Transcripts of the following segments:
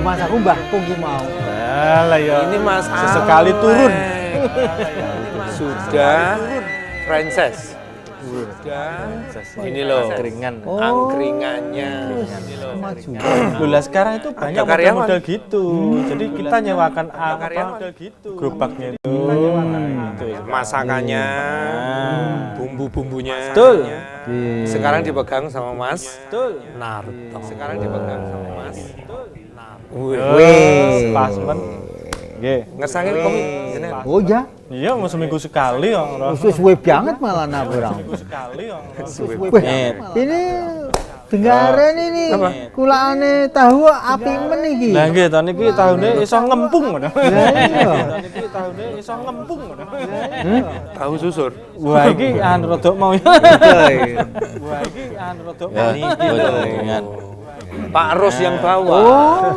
Mas aku mbahku ki mau. Lah ya. Ini Mas sesekali turun. Sudah Frances. Sudah. Ini loh. Angkringan. Angkringannya. Ini loh. Kemajuan. Lah sekarang itu banyak karyawan. model gitu. Jadi kita nyewakan model gitu. Gerobaknya itu. Kita nyewakan gitu. Masakannya, bumbu-bumbunya. Betul. Sekarang dipegang sama Mas Betul. Narto. Sekarang dipegang sama Mas Narto. Wih. Pas men. Nggih. Ngersangin komi jenengan. Oh ya, Iya, mau seminggu sekali ya. suwe banget malah nak orang. Seminggu sekali ya. Weh, ini dengaran ini kulaane tahu api men iki. Lah nggih, tahun iki tahune iso ngempung ngono. Lah iya. Tahun iki tahune iso ngempung ngono. Tahu susur. Wah, iki rodok mau ya. Wah, iki rodok mau. Dengan Pak Ros yang bawa. Oh.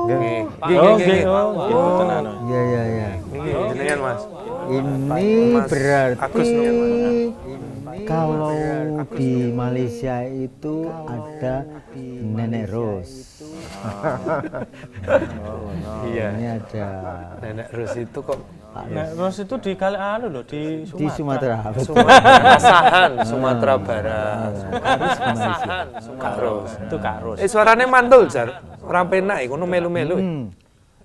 Nggih. Nggih, gitu tenan. Iya iya iya. Nggih, jenengan Mas. Ini Mas berarti Agus kalau di Malaysia itu ada Nenek Ros. Iya. Ini ada Nenek Ros itu kok Nek Ros itu di kali anu lho di di Sumatera. Asahan Sumatera Barat. Asahan Sumatera Ros. Itu Kak Ros. Suarane mantul jar. Ora penak iku melu-melu.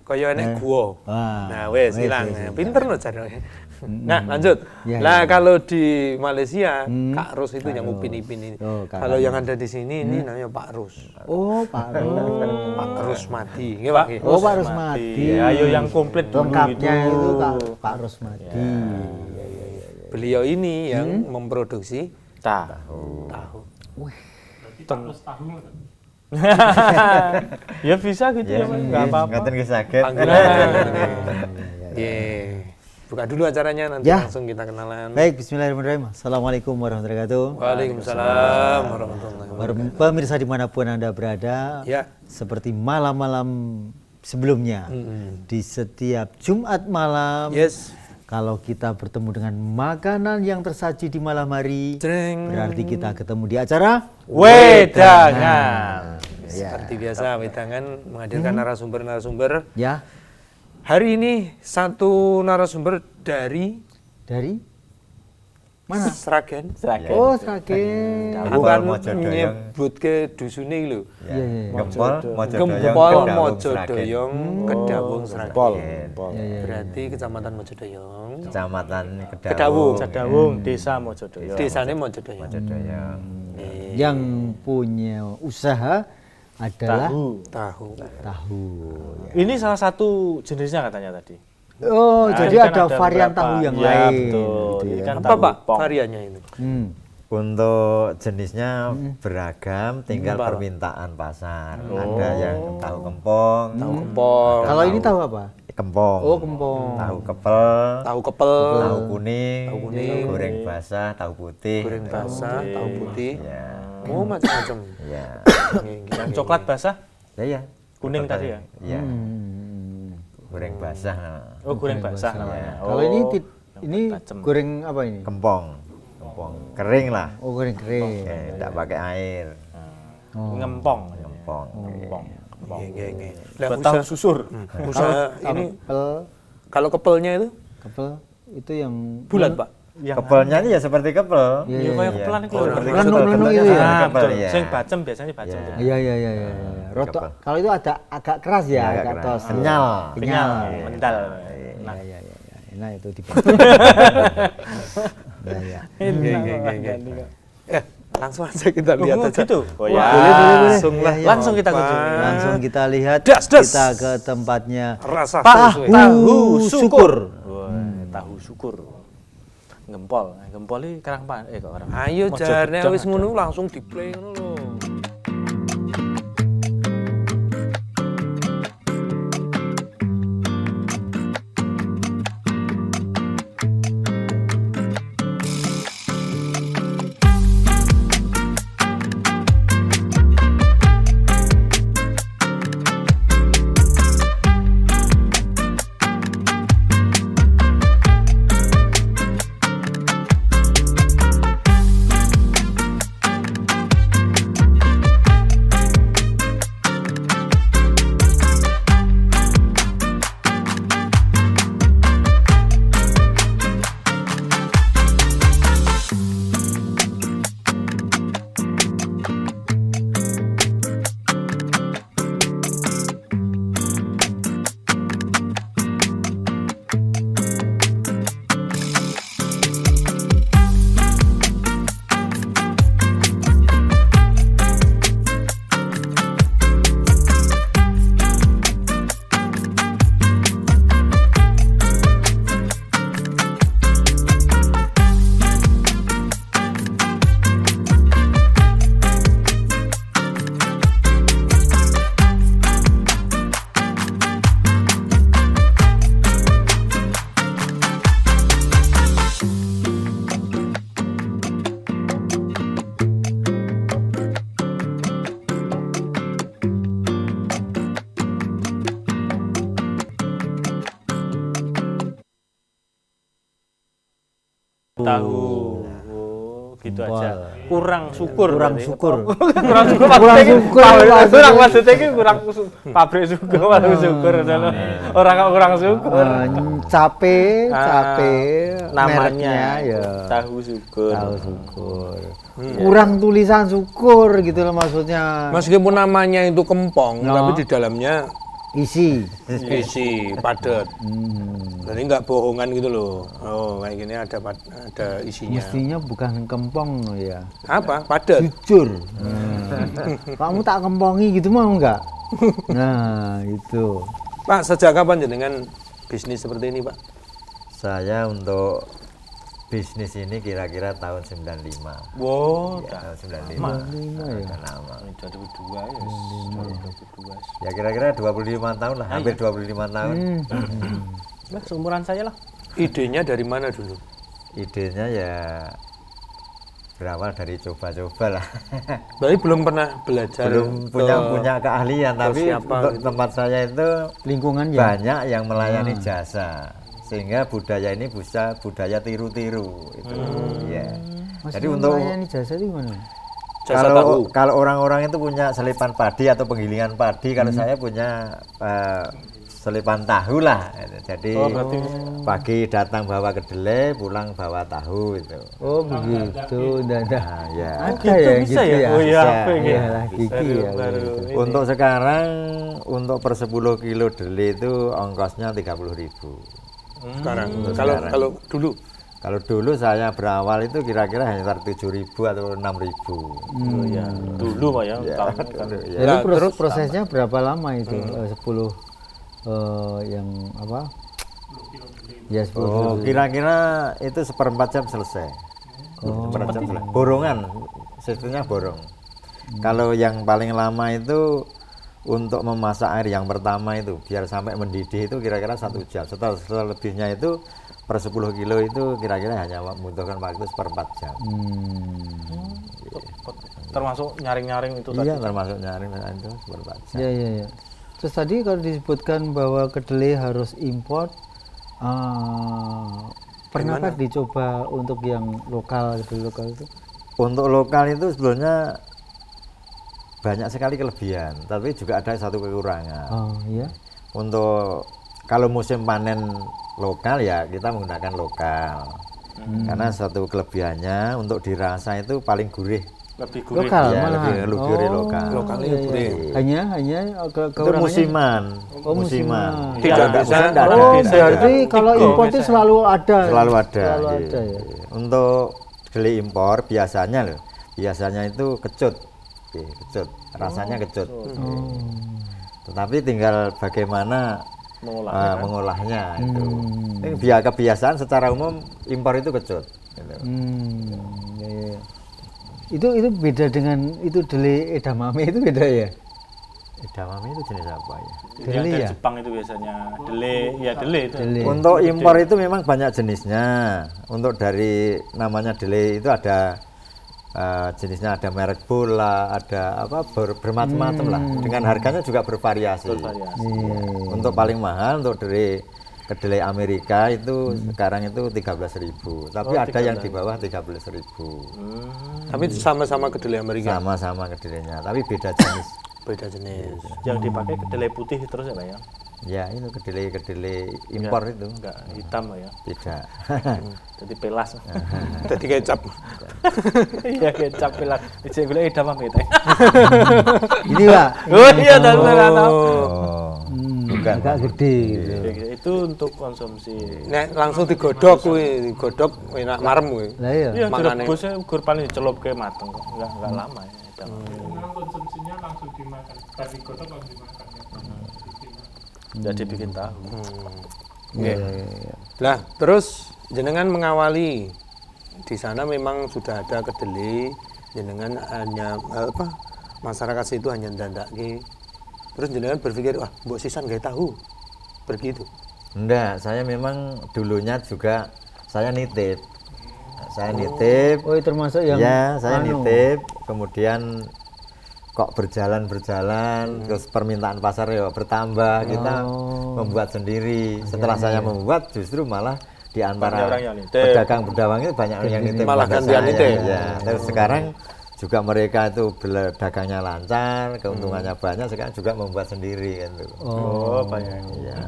Kaya enek gua. Wah, Nah, wes ilang. Pinter no jar. Nah, lanjut. Ya, Lah kalau di Malaysia, Kak Ros itu yang upin-ipin ini. Oh, Kak Kalau yang ada di sini ini namanya Pak Ros. Oh, Pak Ros. Pak Rusmadi. Nggih, Pak. Oh, Pak Rusmadi. Ayo yang komplit dulu Lengkapnya itu. itu Pak Rusmadi. Beliau ini yang memproduksi Tahu. tahu. Ya bisa gitu ya, Mas. Enggak apa-apa. Ngaten nggih saged. Panggilan. Buka dulu acaranya nanti Ya. langsung kita kenalan. Baik, bismillahirrahmanirrahim. Assalamualaikum warahmatullahi wabarakatuh. Waalaikumsalam warahmatullahi wabarakatuh. Pemirsa dimanapun Anda berada, Ya. seperti malam-malam sebelumnya, di setiap Jumat malam, Yes. kalau kita bertemu dengan makanan yang tersaji di malam hari, Jreng. berarti kita ketemu di acara Wedangan. Seperti biasa, Wedangan menghadirkan narasumber-narasumber. ya Hari ini satu narasumber dari dari mana? Sragen. Oh, Sragen. Bukan Mojodoyong. nyebut ke dusunnya lho. Iya, iya. Gempol, Mojodoyong, Gempol Kedawung, Sragen. Mojodoyong, Kedawung, Pol. Sragen. Iya, iya. Berarti Kecamatan Mojodoyong. Kecamatan Kedawung. Kedawung. Cadawung, Desa Mojodoyo. Desanya Mojodoyong. Mojodoyong. Yang punya usaha adalah Tahu. Tahu. ya. Ini salah satu jenisnya katanya tadi. Oh, Nah, jadi ini kan ada varian beberapa. tahu yang Ya, lain. betul. gitu Ini ya. kan Apa tahu Pak pong. variannya ini? Untuk jenisnya beragam, tinggal permintaan pasar. Ada yang tahu kempong, Tahu kempol, Kalau ini tahu apa? kempong, Oh, kempong. tahu kepel, tahu kepel, tahu kuning, kuning, goreng basah, tahu putih. goreng basah, tahu putih. Ya, Oh, macam-macam. ya, Yang coklat basah, ya, ya. kuning tadi ya. Ya, Hmm. goreng basah. Oh, goreng basah namanya. Kalau ini ini bacem. goreng apa ini? Kempong, kempong kering lah. Oh, goreng kering. Tidak pakai air. Ngempong. Kempong. Ngempong. Nggih. Lah Buat tahu susur. usaha ini Kepel, kalau kepelnya itu kepel itu yang bulat, Pak. Yang Kepelnya ini ya seperti kepel. Iya, Ya kayak kepelan itu. Seperti Melenu-melenu kepel, gitu ya? bentuknya Ah, kepel, betul. ya. Sing bacem biasanya bacem. Iya. Iya, iya, iya, iya. Rotok. Kepel. Kalau itu agak keras ya, Iya, agak agak keras. tos. Kenyal. Kenyal. Mental. Iya, iya, iya. Nah, itu di. Nah, ya. Langsung aja kita lihat aja. Gitu. Oh ya. Boleh. Langsung lah. Ya, ya. Langsung kita kunjungi. Langsung kita lihat, Das. kita ke tempatnya Rasa Tahu sesuai. Syukur. Wah, tahu syukur. Gempol. Gempol ini kerang pan. Kok orang. Ayo Mojo jarne Gedong wis ada. ngono langsung di play ngono lho. tahu. Oh, gitu Jempol. aja. Kurang syukur. Kurang berarti. syukur. Kurang syukur Kurang syukur, maksudnya. maksudnya iki kurang pabrik syukur malah syukur adalah orang kok kurang syukur. Capek Namanya mereknya ya tahu syukur. tahu syukur. Kurang tulisan syukur gitu loh maksudnya. Meskipun namanya itu kempong, No. tapi di dalamnya Isi. isi padat. Jadi nggak bohongan gitu loh. Oh, kayak gini ada isinya. Mestinya bukan kempong ya. Apa? Padat. Jujur. Kamu tak kempongi gitu mau enggak? Nah, itu. Pak, sejak kapan jenengan bisnis seperti ini, Pak? Saya untuk bisnis ini kira-kira tahun 95. Wow, Tahun 95. Udah lama. 2002 ya. 2002. Ya kira-kira 25 tahun lah, hampir 25 tahun. Nah, seumuran saya lah. Idenya dari mana dulu? Idenya ya berawal dari coba-coba lah. Berarti belum pernah belajar. Belum punya keahlian, tapi siapa untuk gitu. tempat saya itu Lingkungan ya. banyak yang melayani jasa, sehingga budaya ini bisa budaya tiru-tiru itu. Ya. Jadi untuk melayani jasa itu gimana? Jasa tahu. kalau orang-orang itu punya selipan padi atau penggilingan padi, kalau saya punya selipan tahu lah. Jadi pagi datang bawa kedelai, pulang bawa tahu itu. Oh begitu, udah. Nah, ya. Ada gitu ya bisa gitu ya? ya. Oh iya, Bisa. apa ini? Iya lah, gigi ya. Baru gitu. ini. Untuk sekarang untuk per 10 kilo delay itu ongkosnya 30.000. Sekarang. Kalau dulu Kalau dulu saya berawal itu kira-kira hanya 7.000 atau 6.000. Oh iya, dulu Pak ya. Ya, tahun kan. dulu, ya. Jadi Ya, terus prosesnya berapa lama itu? 10 yang apa? Ya 10 Oh, kira-kira itu seperempat jam selesai. Seperempat jam selesai. Borongan, sistemnya borong. Kalau yang paling lama itu untuk memasak air yang pertama itu biar sampai mendidih itu kira-kira 1 jam. Setelah lebihnya itu per 10 kilo itu kira-kira hanya membutuhkan waktu seperempat jam. Termasuk nyaring-nyaring itu tadi. Iya, termasuk nyaring itu seperempat jam. Ya. Terus tadi kalau disebutkan bahwa kedelai harus import, pernahkah dicoba untuk yang lokal itu? Untuk lokal itu sebenarnya banyak sekali kelebihan, tapi juga ada satu kekurangan. Oh iya. Untuk kalau musim panen lokal ya kita menggunakan lokal. Karena satu kelebihannya untuk dirasa itu paling gurih. Lebih gurih. Lokal Ya, malahan. lebih gurih lokal. lokalnya iya, gurih. iya. Hanya Itu kekurangannya. musiman. Oh, musiman. Tidak Enggak bisa. enggak ada. Oh, bisa. berarti kalau impor itu selalu ada. Selalu ada. Selalu iya. ada ya. Untuk kedelai impor biasanya itu kecut. Oke, kecut. Rasanya kecut. Tetapi tinggal bagaimana mengolahnya itu. Ini biar kebiasaan secara umum impor itu kecut. Gitu. Ya. Itu beda dengan itu delay edamame itu beda ya? Edamame itu jenis apa ya? Yang Delay dari ya? Jepang itu biasanya delay itu. Delay. Untuk impor itu memang banyak jenisnya. Untuk dari namanya delay itu ada jenisnya, ada merek bola, ada apa bermacam-macam lah. Dengan harganya juga bervariasi. Untuk paling mahal untuk dari kedelai Amerika itu sekarang itu 13.000. Tapi ada yang di bawah 13.000. Tapi sama-sama kedelai Amerika. Sama-sama kedelainya, tapi beda jenis. Beda jenis. Yang dipakai kedelai putih terus ya Pak ya? Ya, itu kedelai impor itu. Enggak hitam Pak ya? Tidak. Jadi pelas. Jadi kecap. Iya kecap pelas. Ijek golek edamame teh. Ini Pak. Oh iya dan Oh. Bukan. Agak gede gitu. Itu untuk konsumsi. Nek langsung digodhog kuwi, digodhog enak marem kuwi. Lah iya. Iya, Makane. direbusnya gur paling dicelupke mateng kok. Enggak lama ya edamame. Konsumsinya langsung dimakan, tadi kotak langsung dimakan ya. Jadi bikin tahu. Iya. Lah, terus jenengan mengawali di sana memang sudah ada kedelai, jenengan hanya masyarakat situ hanya ndandake. Terus jenengan berpikir, wah, mbok sisan gawe tahu. Begitu. Enggak, saya memang dulunya juga saya nitip. Saya nitip. Oh, termasuk yang Ya, saya anu. nitip, kemudian kok berjalan terus permintaan pasar ya bertambah, kita membuat sendiri. Setelah saya membuat justru malah di antara Banyak orang yang nitip. pedagang bedawang itu banyak yang nitip Malah pada gantian saya, nitip. ya. Terus sekarang juga mereka itu dagangnya lancar, keuntungannya banyak, sekarang juga membuat sendiri kan tuh. Oh, banyak. Ya.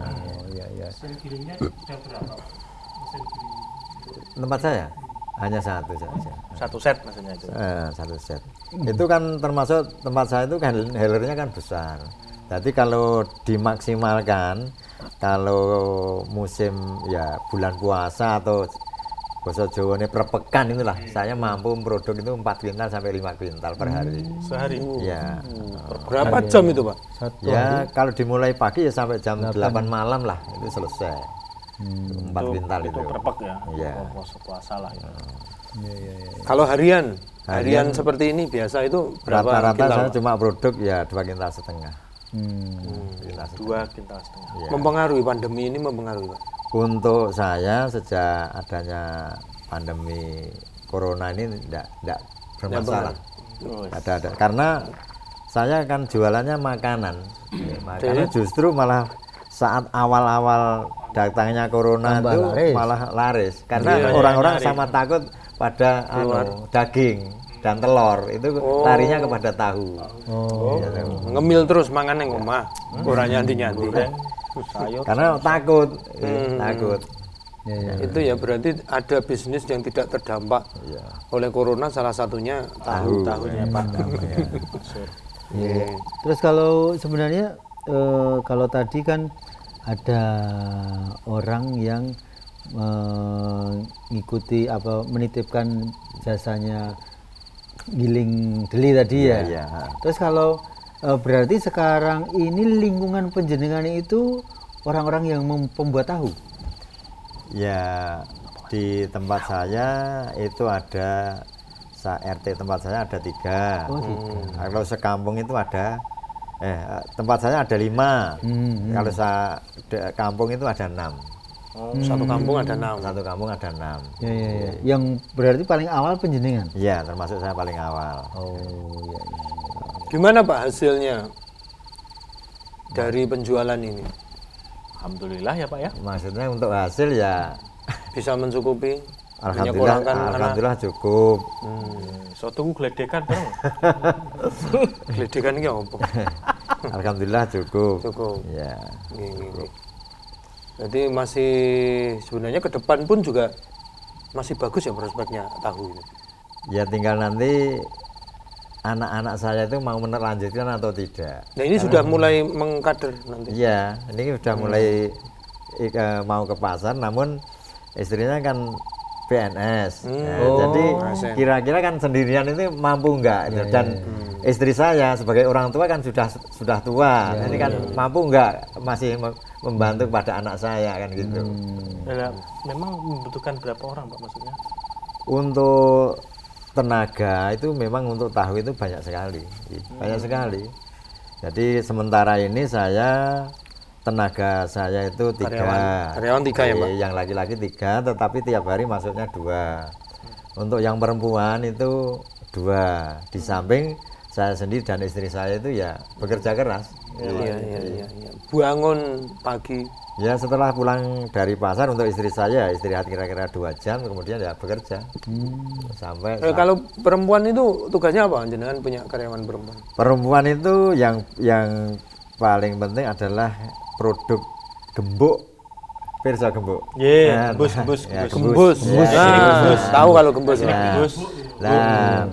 Mesin giringnya sudah berapa? Mesin giring. Tempat saya hanya satu saja. Satu set maksudnya itu. Satu set. Itu kan termasuk tempat saya itu kan helernya kan besar. Jadi kalau dimaksimalkan, kalau musim ya bulan puasa atau bahasa Jawa ini per pekan itulah, saya mampu produk itu 4 kuintal sampai 5 kuintal per hari. Sehari. Ya. Berapa jam itu, Pak? Ya kalau dimulai pagi ya sampai jam 8 malam lah itu selesai. 4 kuintal itu. Itu perpek ya. Iya. Puasa lah ya. Kalau harian seperti ini biasa itu berapa Rata-rata kintal, saya Pak? cuma produk ya 2 kuintal setengah. 2 kintal setengah. Ya. Mempengaruhi pandemi ini mempengaruhi, Pak. Untuk saya sejak adanya pandemi corona ini tidak bermasalah. Ada karena saya kan jualannya makanan. Ya, makanan justru malah saat awal-awal datangnya corona Tambah itu laris. malah laris karena orang-orang sama takut pada daging dan telur itu larinya kepada tahu. Ngemil terus mangan yang omah, ora nyanti-nyanti. Sayur. Karena takut, takut. Itu ya berarti ada bisnis yang tidak terdampak oleh corona, salah satunya Tahunya Pak. Iya. Terus kalau sebenarnya kalau tadi kan ada orang yang mengikuti apa menitipkan jasanya giling deli tadi ya. Iya. Terus kalau berarti sekarang ini lingkungan penjenengan itu orang-orang yang pembuat tahu. Ya di tempat saya itu ada RT tempat saya ada 3. Kalau sekampung itu ada tempat saya ada 5. Kalau kampung itu ada 6. satu kampung ada 6. Satu kampung ada 6. Ya. Yang berarti paling awal penjenengan. Iya, termasuk saya paling awal. Oh iya. Gimana Pak hasilnya dari penjualan ini? Alhamdulillah ya Pak ya. Maksudnya untuk hasil ya Bisa mencukupi? alhamdulillah, Menyekolahkan anak? alhamdulillah cukup. Soto ku gledekan bareng. Gledekan ini apa? Alhamdulillah cukup. Cukup. Ya. Gini. Jadi masih sebenarnya ke depan pun juga masih bagus ya prospeknya tahu ini. Ya tinggal nanti anak-anak saya itu mau melanjutkan atau tidak. Nah ini sudah mulai mengkader nanti. Iya, ini sudah mulai mau ke pasar, namun istrinya kan PNS. Ya, jadi ASN. kira-kira kan sendirian itu mampu enggak? Dan istri saya sebagai orang tua kan sudah tua. Jadi kan mampu enggak masih membantu pada anak saya kan gitu. Nah, memang membutuhkan berapa orang Pak maksudnya? Untuk tenaga itu memang untuk tahu itu banyak sekali. Banyak sekali. Jadi sementara ini saya tenaga saya itu 3. Karyawan 3 ya Pak? Yang laki-laki 3, tetapi tiap hari masuknya 2. Untuk yang perempuan itu 2. Di samping saya sendiri dan istri saya itu ya bekerja keras. Iya. Bangun pagi. Ya setelah pulang dari pasar untuk istri saya istirahat kira-kira 2 jam, kemudian ya bekerja sampai Kalau perempuan itu tugasnya apa? Jenengan punya karyawan perempuan? perempuan itu yang paling penting adalah produk gembuk. Pirsa gembuk. Iya, Nah, gembus. ya, Gembus. Ya, Nah, tahu kalau gembus ini. Gembus. Nah,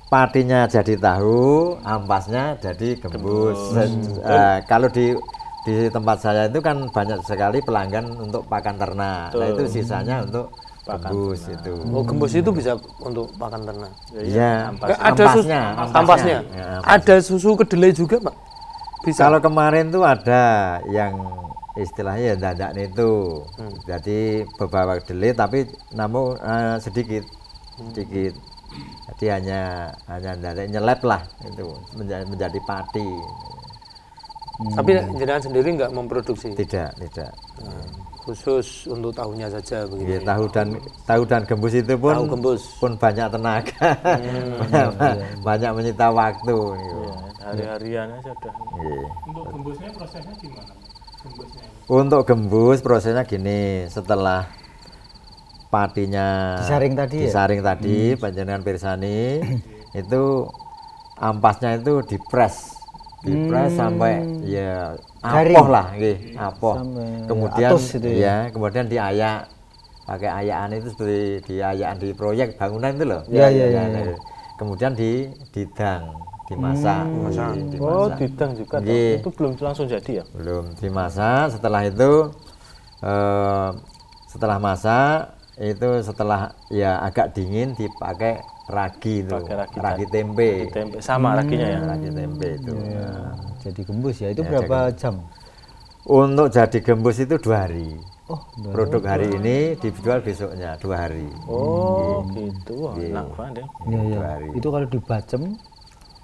patinya jadi tahu, ampasnya jadi gembus. Kalau di tempat saya itu kan banyak sekali pelanggan untuk pakan ternak. Nah, itu sisanya untuk gembus itu. Oh, gembus itu bisa untuk pakan ternak. Iya, Ada ampasnya. Ya, Ada susu kedelai juga, Pak? Bisa. Kalau kemarin tuh ada yang istilahnya ya dadak itu. Jadi beberapa kedelai tapi namun sedikit. Jadi hanya dadak nyelep lah itu menjadi padi. Tapi jenengan sendiri nggak memproduksi? Tidak. Khusus untuk tahunya saja begitu. Ya, tahu dan gembus itu pun Tahu gembus. pun banyak tenaga. Banyak menyita waktu. Hari-harian aja udah. Iya. Untuk gembusnya prosesnya gimana? Gembusnya ini. Untuk gembus prosesnya gini, setelah patinya Disaring tadi ya? panjenengan pirsani itu ampasnya itu dipres sampai ya apoh lah nggih, apoh. Sampai Kemudian atos itu ya? kemudian diayak pakai ayakan itu seperti diayakan di proyek bangunan itu loh. Iya. Kemudian didang, dimasak. Oh, didang juga toh. Nggih. Itu belum langsung jadi ya? Belum dimasak, setelah itu setelah masak itu setelah ya agak dingin dipakai ragi itu, Pakai ragi tempe. Tempe sama raginya ya. Ragi tempe itu. Nah, Jadi gembus ya. Itu Ya, berapa jam? untuk jadi gembus itu 2 hari. Oh, Produk hari ini dijual besoknya 2 hari. Oh, gitu. Wah, enak banget ya. Iya. hari. Itu kalau dibacem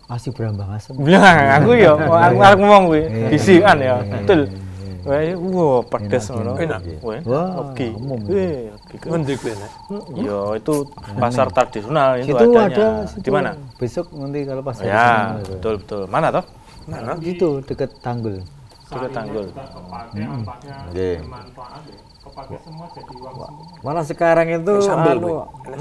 masih berambang asem. Bilang aku ya, aku ngomong kuwi, disikan ya. Betul. Wah, pedes ngono. Enak. Wah, oke. umum. Oke. Ngendi kuwi nek? Ya, itu pasar tradisional itu Situ adanya. ada situ. Di mana? Besok nanti kalau pas Ya, betul. Mana toh? Mana? Itu deket Tanggul. Dekat Tanggul. Kepake ampasnya Nggih. bermanfaat ya. Kepake semua jadi uang semua. Malah sekarang itu sambel, anu, Bu.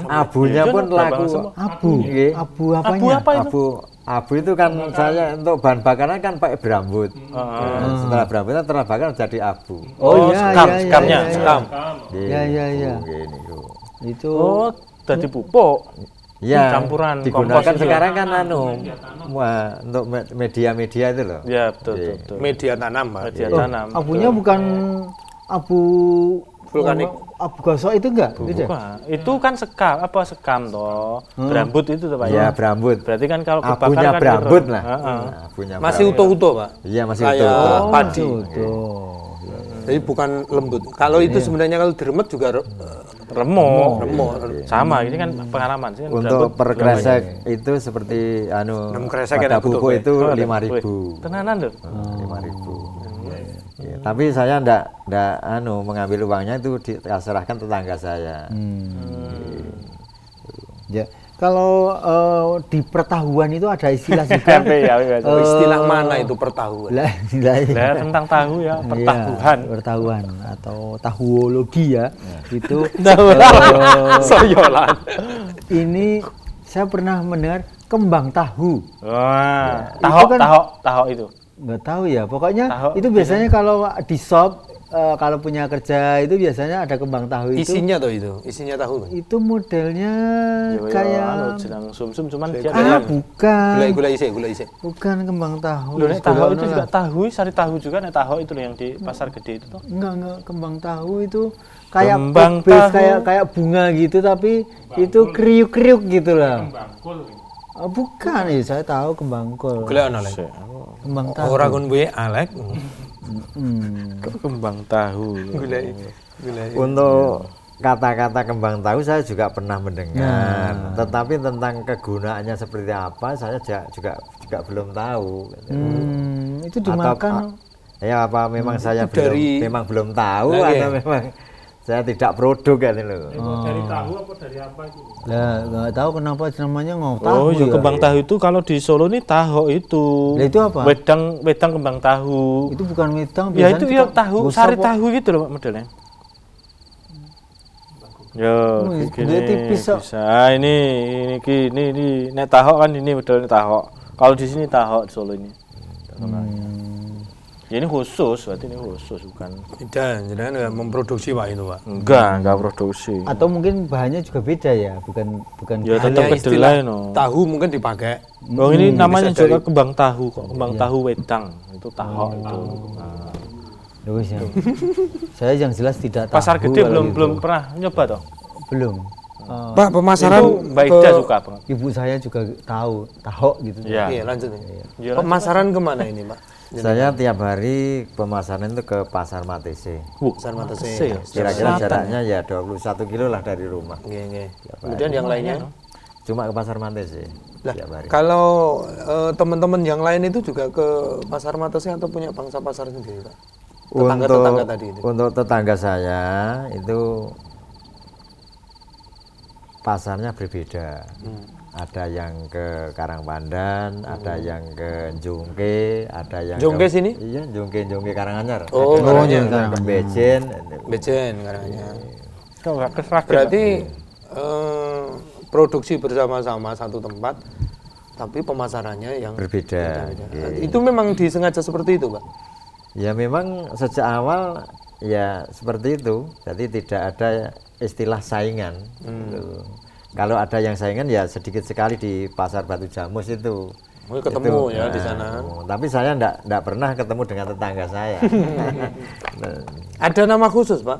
abunya Iya, pun kan, laku. semua. Abu. Nggih. Abu apanya? Abu apa itu? Abu itu kan saya untuk bahan bakaran kan pakai berambut. Nah, setelah berambutnya terbakar jadi abu. Oh, iya, sekam, iya, iya, sekamnya, iya, iya. sekam. Nggih, Iya. Bu, nggih niku. Itu Oh, jadi pupuk. Ya, Campuran digunakan kompos itu. sekarang kan wah, untuk media-media itu loh. Ya, betul. Media tanam, Pak. Media Oh, tanam. abunya bukan abu Vulkanik. Abu gosok itu enggak? Beda. Bukan. Itu kan sekam toh. Berambut itu toh, Pak. Ya, berambut. Berarti kan kalau kebakar Abunya kan berambut keren. lah. Heeh. Nah, abunya Masih berambut. utuh-utuh, Pak. Iya, masih Kayak utuh. padi. Tuh. Jadi bukan lembut. Kalau itu sebenarnya kalau diremet juga Remuk. remuk. Sama, ini kan pengalaman sih. kan Untuk berambut per kresek itu seperti anu 6 kresek pada enak betul, pupuk Pak. itu Oh, ada. 5.000. Wih, tenanan loh. 5.000. Ya, tapi saya ndak anu mengambil uangnya itu diserahkan tetangga saya. Ya. Kalau di pertahuan itu ada istilah juga. Ya. Istilah mana itu pertahuan? Lah, iya. Lah tentang tahu ya, pertahuhan. Iya, pertahuan atau tahuologi ya. Itu Soyolan. ini saya pernah mendengar kembang tahu. Wah, itu kan- tahok itu. Nggak tahu ya, pokoknya Tahu, itu biasanya kalau di shop kalau punya kerja itu biasanya ada kembang tahu itu. Isinya tuh itu, isinya tahu. Itu modelnya kayak anu jeneng sumsum cuman dia bukan. Gula isi. Bukan kembang tahu. Loh, nek tahu itu Sederhana juga lah. tahu, sari tahu juga nek tahu itu loh yang di pasar gede itu toh. Enggak kembang tahu itu kayak Kembang pepes, tahu. kayak bunga gitu tapi itu kriuk-kriuk gitu lah. Bangkul nih. Bukan, ya saya tahu kembang kol. Gula ana lek. Kembang tahu. Ora kon buwe alek. Kembang tahu. Gula. Untuk kata-kata kembang tahu saya juga pernah mendengar, tetapi tentang kegunaannya seperti apa saya juga belum tahu. Itu dimakan. Ya apa memang saya dari- memang belum tahu Lah, atau iya. memang saya tidak produk kan itu loh. Itu dari tahu apa dari apa itu? Lah, nggak tahu kenapa namanya tahu. Oh, ya ya. kembang tahu itu kalau di Solo ini tahu itu. Lah, itu apa? Wedang kembang tahu. Itu bukan wedang. Ya biasanya itu ya kita tahu, gosok sari kok. tahu gitu loh Pak modelnya. Yo, Dia gini tipis, kok. bisa. Ini nek tahu kan ini modelnya tahu. Kalau di sini tahu di Solo ini. Ya ini khusus, berarti ini khusus bukan. Dan jenengan nggak memproduksi Pak itu, Pak. Enggak produksi. Atau mungkin bahannya juga beda ya, bukan Ya tetap Hanya kedelai istilah no. tahu mungkin dipakai. Oh ini namanya bisa juga kembang tahu kok, kembang tahu wedang. Itu tahu itu. Nah. Ya wis ya. Saya yang jelas tidak tahu. Pasar gede kalau belum itu. pernah nyoba toh. Belum. Pak, pemasaran Itu Mbak Ida suka banget. Ibu saya juga tahu gitu. Iya. Iya, lanjut. Iya, Pemasaran kemana ini, Pak? Saya tiap hari pemasaran itu ke pasar Matese. Pasar Matese. ya. Kira-kira jaraknya ya 21 kilo lah dari rumah. Nggih. Kemudian yang lainnya? Cuma ke pasar Matese Lah, tiap hari. kalau teman-teman yang lain itu juga ke pasar Matese atau punya pangsa pasar sendiri, Pak? Tetangga-tetangga tadi itu. Untuk tetangga saya itu pasarnya berbeda. Ada yang ke Karangpandan, ada yang ke Jongke, ada yang Jongke ke, sini? Iya, Jongke Karanganyar. Oh, Ada yang ke Bejen. Bejen karangnya. Kok nggak keseragam? Berarti produksi bersama-sama satu tempat, tapi pemasarannya yang Berbeda. beda-beda. Itu memang disengaja seperti itu, Pak? Ya memang sejak awal ya seperti itu. Jadi tidak ada istilah saingan. Gitu. Kalau ada yang saingan ya sedikit sekali di Pasar Batu Jamus itu. Oh, ketemu Itu, ya di sana. Tapi saya enggak pernah ketemu dengan tetangga saya. Ada nama khusus, Pak?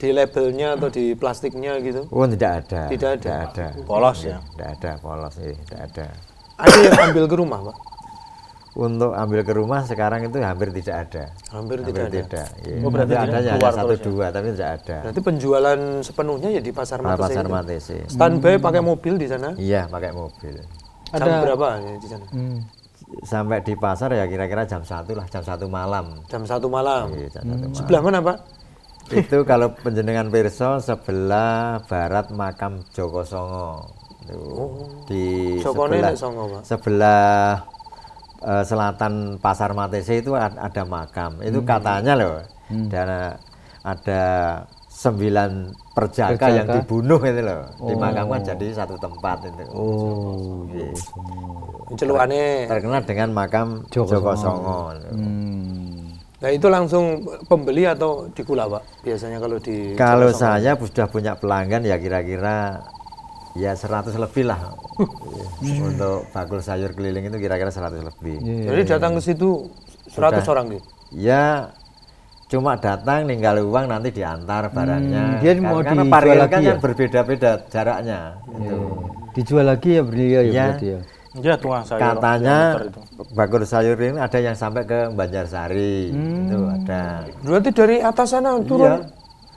Di labelnya atau di plastiknya gitu? Oh, tidak ada. Tidak ada. Tidak ada. Polos ya? Tidak ada, polos sih, tidak ada. Ada yang ambil ke rumah, Pak? Untuk ambil ke rumah sekarang itu hampir tidak ada. Hampir tidak ada. Tidak. Iya. Oh, berarti Ada hanya keluar satu terus ya? dua, tapi tidak ada. Berarti penjualan sepenuhnya ya di Pasar Matese. Pasar itu? Matese. Standby pakai mobil di sana? Iya, pakai mobil. Jam berapa ya di sana? Sampai di pasar ya kira-kira jam 1 lah, jam 1 malam. Jam 1 malam. Iya, jam 1 malam. Sebelah mana, Pak? Itu kalau penjenengan pirsa sebelah barat makam Joko Songo. Di Jokone sebelah nek Songo, Pak. sebelah selatan Pasar Matese itu ada makam. Itu katanya loh. Dan ada 9 perjaka yang dibunuh itu loh. Dimakamkan jadi satu tempat itu. Oh, Iya. Celukane. Terkenal dengan makam Joko Songo. Nah, itu langsung pembeli atau dikula, Pak? Biasanya kalau di Kalau Joko Songo. saya sudah punya pelanggan ya kira-kira ya 100 lebih lah. Untuk bakul sayur keliling itu kira-kira 100 lebih. Jadi datang ke situ 100 orang gitu. Ya cuma datang ninggal uang nanti diantar barangnya. Dia mau Karena dijual parkir lagi kan ya? berbeda-beda jaraknya. Gitu. dijual lagi ya beliau ya Iya. berarti ya. Iya, tukang sayur. Katanya muter itu. bakul sayur ini ada yang sampai ke Banjarsari. Itu ada. Berarti dari atas sana turun.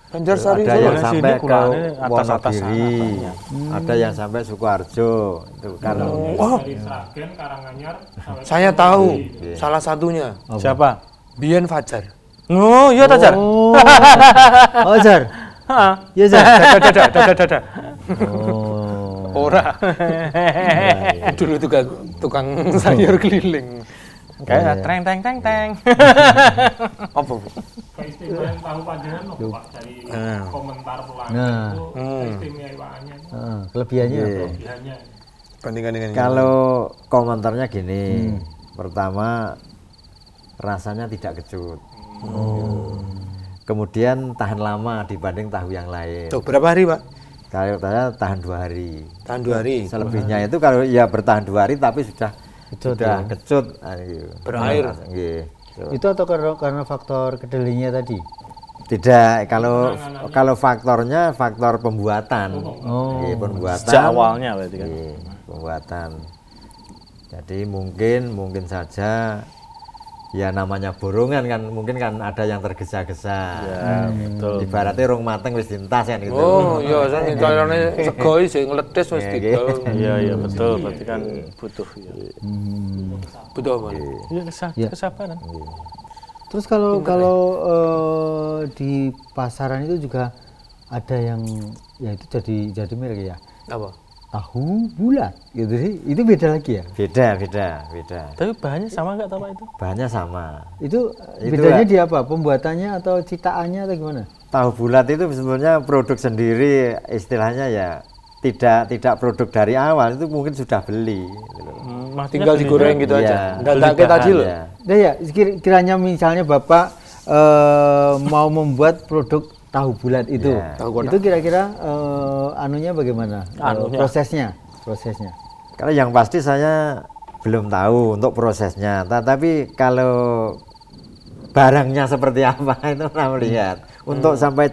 Banjarsari Ada Solo. yang Sini sampai ke kulane atas-atas Wonogiri. sana Ada yang sampai Sukoharjo. Itu kalau Oh, Dari Sragen, Karanganyar, sampai saya tahu salah satunya. Siapa? Bian Fajar. Oh, iya Tajar. Oh, Jar. Iya, Jar. Dada. Oh. Ora. Dulu tukang sayur keliling. Kayak treng teng teng teng. Apa, Bu? keistimewaan tahu panjenengan loh Pak dari komentar pelanggan Nah. itu keistimewaannya Kelebihannya apa? kelebihannya. Bandingkan dengan yang kalau komentarnya gini, pertama rasanya tidak kecut. Kemudian tahan lama dibanding tahu yang lain. Tuh, berapa hari, Pak? Kalau saya tahan 2 hari. Tahan 2 hari. Selebihnya itu kalau ya bertahan 2 hari tapi sudah kecut. Gitu. Berair. Nggih. Itu atau karena faktor kedelainya tadi? Tidak, kalau faktornya faktor pembuatan. Nggih, pembuatan. Sejak awalnya berarti kan. Nggih, pembuatan. Jadi mungkin saja ya namanya borongan kan mungkin kan ada yang tergesa-gesa. Ya, betul. Ibaratnya rong mateng wis dintas kan gitu. Oh, iya, saya carane sego sing ngledes wis didol. Iya, betul. Berarti kan butuh ya. Betul, Pak. Iya, kesabaran. Terus kalau di pasaran itu juga ada yang ya itu jadi merek ya. Apa? Tahu bulat gitu sih. Itu beda lagi ya. Beda. Tapi bahannya sama nggak tahu Pak itu? Bahannya sama. Itu Itu bedanya di apa? Pembuatannya atau citaannya atau gimana? Tahu bulat itu sebetulnya produk sendiri, istilahnya ya tidak produk dari awal, itu mungkin sudah beli gitu loh. Tinggal digoreng gitu Iya. aja. Datake tadi loh. Ya. Nah ya, kiranya misalnya Bapak mau membuat produk tahu bulat itu. Ya. Tahu kotak. Itu kira-kira anunya bagaimana? Anunya. Prosesnya. Kalau yang pasti saya belum tahu untuk prosesnya, tapi kalau barangnya seperti apa itu saya melihat. Untuk sampai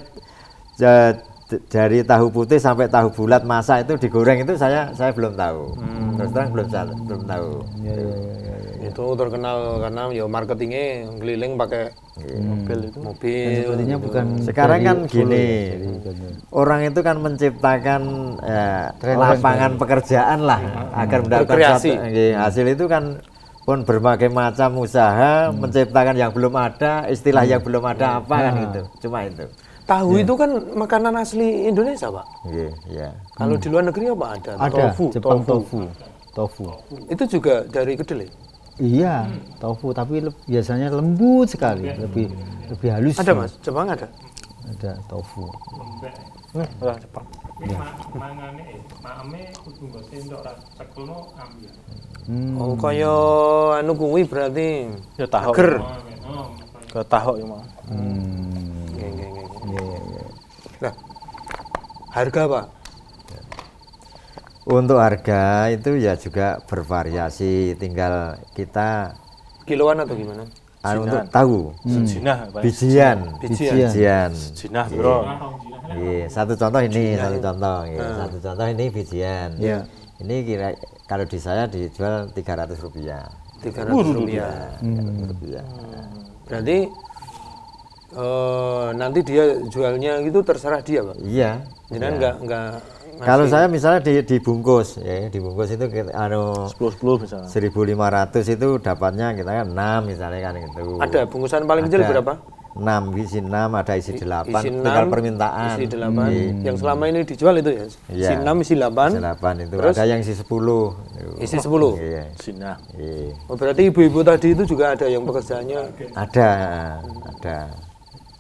dari tahu putih sampai tahu bulat masak itu digoreng itu saya belum tahu. Terus terang belum tahu. Itu terkenal karena ya marketingnya keliling pakai Mobil itu. mobil. Sepertinya bukan Sekarang dari kan Solo gini, ya, dari bukan. orang itu kan menciptakan Tren-tren lapangan pekerjaan lah agar mendapatkan Berkreasi. hasil itu kan pun berbagai macam usaha menciptakan yang belum ada, istilah yang belum ada apa kan gitu. Cuma itu. Tahu itu kan makanan asli Indonesia, Pak. Iya. Kalau di luar negeri apa ada? Ada Tofu. Jepang tofu. Itu juga dari kedelai. Iya, tofu tapi biasanya lembut sekali, lebih halus. Ada, Mas? Jepang ada. Ada tofu. Ora cepet. Kuwi mangane maeme kudu nggo sendok ra cekelno ambil. Oh, kaya anu kuwi berarti. Ya tahok. Ager. Ke tahok ya mau. Nggih, nggih, nggih. Iya, iya. Nah, harga Pak? Untuk harga itu ya juga bervariasi, tinggal kita Kiloan atau gimana? untuk tahu Sejinah, Pak. bijian, Bijian. Sejinah, Bro. Iya, satu contoh ini, satu contoh, iya, satu contoh ini bijian. Iya. Ini kira kalau di saya dijual Rp300. 300 rupiah. Rp300. Berarti nanti dia jualnya gitu terserah dia, Pak. Iya. Jangan enggak Kalau saya misalnya dibungkus, ya, dibungkus itu kita, 10 misalnya. 1.500 itu dapatnya kita kan 6 misalnya kan gitu. ada bungkusan paling kecil Ada. berapa? 6, isi 6, ada isi 8, Isi tinggal 6, permintaan. Isi 8. Yang selama ini dijual itu ya. Iya. Isi 6, isi 8. Isi 8 itu. Terus? Ada yang isi 10. Isi 10. Iya. Sejinah. Iya. Oh, berarti ibu-ibu tadi itu juga ada yang pekerjaannya. Ada.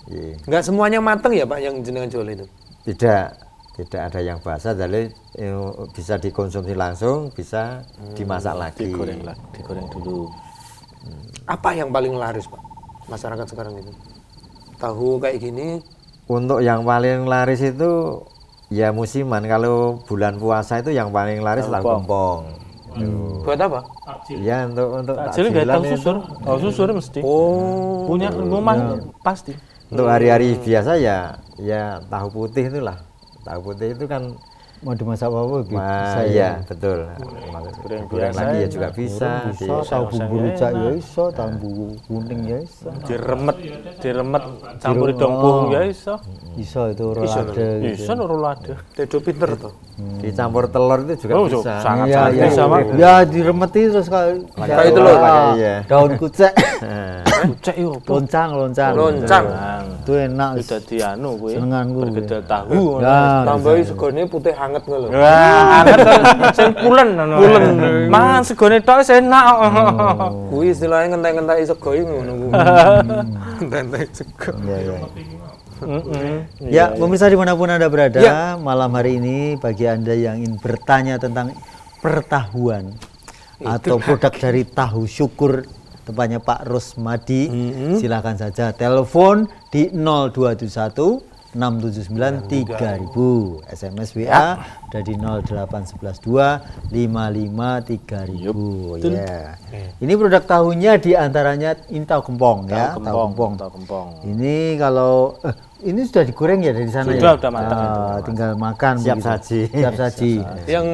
Iya. Enggak semuanya mateng ya, Pak, yang jenengan jual itu. Tidak ada yang basah, jadi bisa dikonsumsi langsung, bisa dimasak lagi. Digoreng dulu. Apa yang paling laris, Pak? Masyarakat sekarang itu. Tahu kayak gini, Untuk yang paling laris itu ya musiman. Kalau bulan puasa itu yang paling laris tahu kempong. buat apa? Ya untuk Takjil enggak tahu takjilan susur. Tahu susur mesti. Oh, Punya rumah pasti. Untuk hari-hari biasa ya tahu putih itulah. Tahu putih itu kan Mau dimasak apa bisa iya betul. Goreng Goreng biasa lagi ya ya. juga bisa. Bisa, tahu bumbu rujak ya iso, tahu bumbu kuning ya iso. Diremet campur dong puhung ya iso. Iso itu rolade gitu. Iso rolade. Tedo pinter tuh. Dicampur telur itu juga Oh, bisa. sangat Iya, iya. bisa, Pak. Ya diremeti terus Kayak itu loh, pakai, iya. daun kucek, Kucek yo. loncang. Loncang. Itu enak. Sudah dianu kuwi. Senenganku. Bergedel tahu. Ya, Tambahi segone putih hangat ngono. Wah, anget sing pulen ngono. Pulen. Mangan segone tok wis enak. Kuwi istilahnya ngentek-ngenteki sego iki ngono kuwi. Ngentek sego. Iya, iya. Heeh. Ya, pemirsa dimanapun Anda berada, malam hari ini bagi Anda yang ingin bertanya tentang pertahuan atau produk dari tahu syukur, tepatnya Pak Rusmadi, silakan saja telepon di 0221 679 3000, SMS WA ada di 08112 55 3000. Ya. Ini produk tahunya diantaranya ini tahu kempong ya, tahu kempong. Ini kalau ini sudah digoreng ya dari sana Sudah, ya? udah matang itu. Tinggal makan Siap begitu. saji. Siap saji. Yang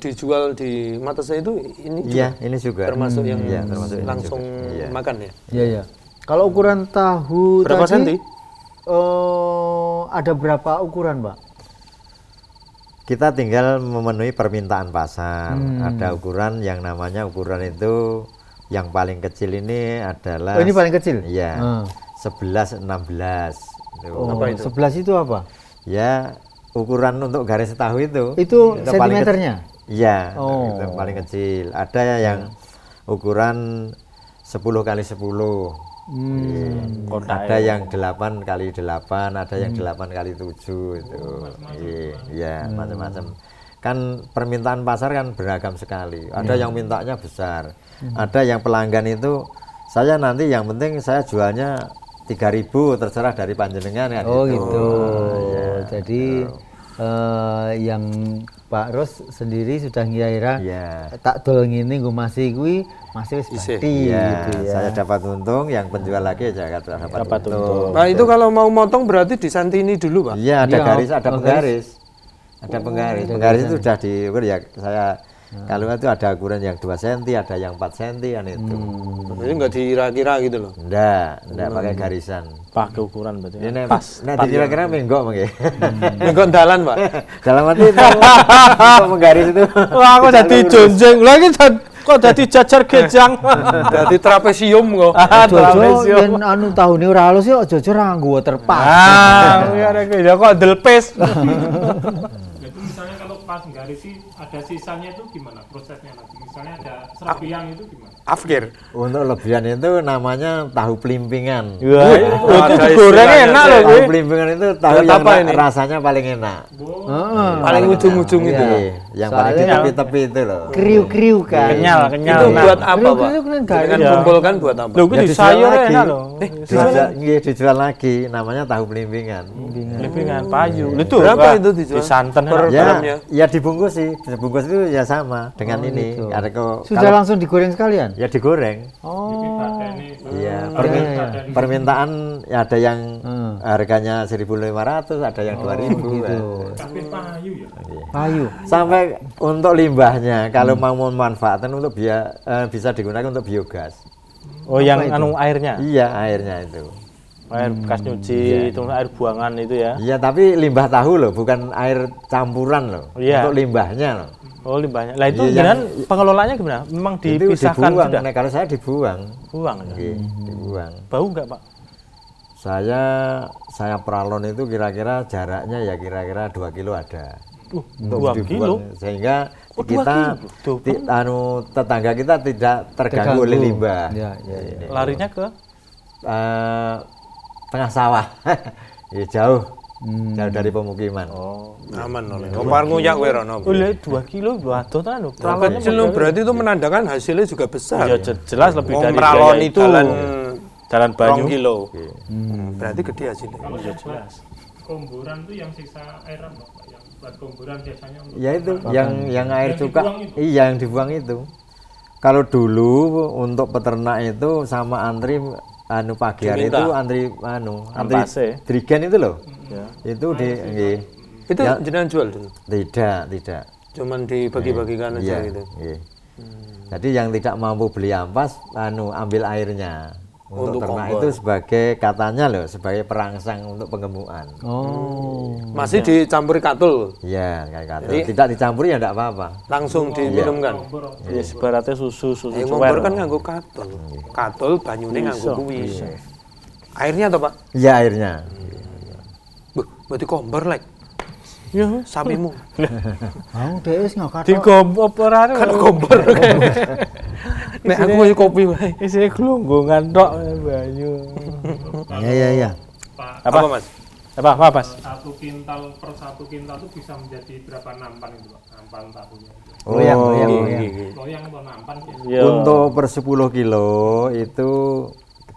dijual di mata saya itu ini Iya, juga ini juga. termasuk yang Iya, termasuk ini langsung juga. Iya. makan ya. Iya, iya. Kalau ukuran tahu Berapa tadi senti? Ada berapa ukuran, Pak? Kita tinggal memenuhi permintaan pasar. Ada ukuran yang namanya ukuran itu yang paling kecil ini adalah Oh, ini paling kecil? Iya. 11 16. Oh, Apa itu? 11 itu apa? Ya, ukuran untuk garis tahu itu. Itu paling sentimeternya? Iya, Oh. itu paling kecil. Ada yang ukuran 10 kali 10. Ada yang 8 kali 8, ada yang 8 kali 7 itu. Iya, macam-macam. Kan permintaan pasar kan beragam sekali. Ada yang mintanya besar. Ada yang pelanggan itu saya nanti yang penting saya jualnya 3.000 terserah dari panjenengan kan. Oh gitu. Iya. Jadi yang Pak Ros sendiri sudah ngira-ngira Iya. tak dol ngene nggo masih kuwi masih wis Isih. pasti Iya, gitu ya. saya dapat untung, yang penjual lagi juga dapat untung. Nah, itu kalau mau motong berarti disantini dulu, Pak. Iya, ada Iya, garis, ada oh, penggaris. Ada penggaris. Penggaris itu sudah diukur ya. Saya kalau itu ada ukuran yang 2 cm, ada yang 4 cm kan itu. Jadi nggak dikira-kira gitu loh. Enggak pakai garisan. Pakai ukuran berarti. Ini nek dikira-kira menggok mengke. Nggak dalan, Pak. Dalam arti itu untuk menggaris itu. Wah, aku jadi jonjeng. Lagi kok jadi jajar gejang. Jadi trapesium kok. Jojo yen anu tahune ora halus ya aja ora nganggo waterpark. Ah, ya kok delpes. Jadi misalnya kalau pas nggarisi ada sisanya itu gimana prosesnya nanti? Misalnya ada serpiang itu gimana? Afgir. Untuk lebihan itu namanya tahu pelimpingan. Wah, itu ada goreng istilahnya enak sih. loh. Tahu Gue. pelimpinan itu tahu Buat yang apa ini? rasanya paling enak. Paling ujung-ujung itu. Iya, yang paling di Soalnya- tepi-tepi itu loh. Kriu-kriu kan. Kenyal. Itu Nah. buat apa, Pak? Kriu-kriu kan Dengan garing. kumpulkan buat apa? Loh, gue Ya, di dijual sayur lagi. enak loh. Dijual lagi, namanya tahu pelimpingan. Lipingan payu. Itu Berapa Pak, itu dijual? di santan Per enak. gramnya? Ya dibungkus sih, dibungkus itu ya sama dengan ini. gitu. Kalau Sudah langsung digoreng sekalian? ya digoreng. Jadi badani Iya, badani. permintaan ya ada yang harganya 1.500, ada yang 2.000. gitu. Tapi payu ya. Payu. Sampai untuk limbahnya kalau mau memanfaatkan untuk bisa digunakan untuk biogas. Oh, yang anu airnya. Iya, airnya itu. Air bekas nyuci, itu air buangan itu ya. Iya, tapi limbah tahu loh, bukan air campuran loh. Iya. Untuk limbahnya loh. Oh, limbahnya. Lah itu Iya, dengan pengelolaannya gimana? Memang Itu dipisahkan dibuang. sudah. Nah, kalau saya dibuang. Buang. Ya? Iya, dibuang. Bau enggak, Pak? Saya peralon itu kira-kira jaraknya ya kira-kira 2 kilo ada. Untuk 2 dibuang. kilo? Sehingga Oh, 2 kita kilo? tetangga kita tidak terganggu oleh limbah. Ya, ya, ya. Larinya ke Eh, tengah sawah. Ya, jauh dari pemukiman. Oh. Aman oleh. Kompar nguyak kowe rono. Oh, 2 kilo waduh ta lho. Kecil loh, berarti itu menandakan hasilnya juga besar. Ya jelas lebih dari Meralon biaya itu jalan banyu. 2 kilo. Berarti gede hasilnya. Kalau yang buat komburan tuh yang sisa air apa, Pak? Yang buat komburan biasanya untuk Ya itu makan. yang air Yang cuka. dibuang itu? Iya, yang dibuang itu. Kalau dulu untuk peternak itu sama antri pagi hari Diminta. itu antri Ampase. drigen itu loh. Ya. Itu nggih. Itu jenengan jual dulu. Tidak. Cuman dibagi-bagikan aja Iya, gitu. iya. Jadi yang tidak mampu beli ampas ambil airnya. Untuk ternak kompor. itu sebagai katanya loh, sebagai perangsang untuk penggemukan. Oh. Masih dicampuri katul. Iya, kayak kata. Jadi- Tidak dicampuri ya enggak apa-apa. Langsung diminumkan. Ya sebaratnya susu Ya cuwer. ngompor kan nganggo katul. Katul banyune nganggo kuwi. Airnya apa, Pak? Iya, airnya. Buh, berarti kompor like Ya, sapimu. Mau deh wis ngakak. digombok ora Kan kompor. Nek aku koyo kopi wae. Isine glonggongan tok banyu. Iya. Pak, Apa, Mas? Apa, Mas? 1 kintal per 1 kintal itu bisa menjadi berapa nampan itu, Pak? Nampan tahunya. Loyang. Loyang atau nampan ya? Ya. Untuk per 10 kilo itu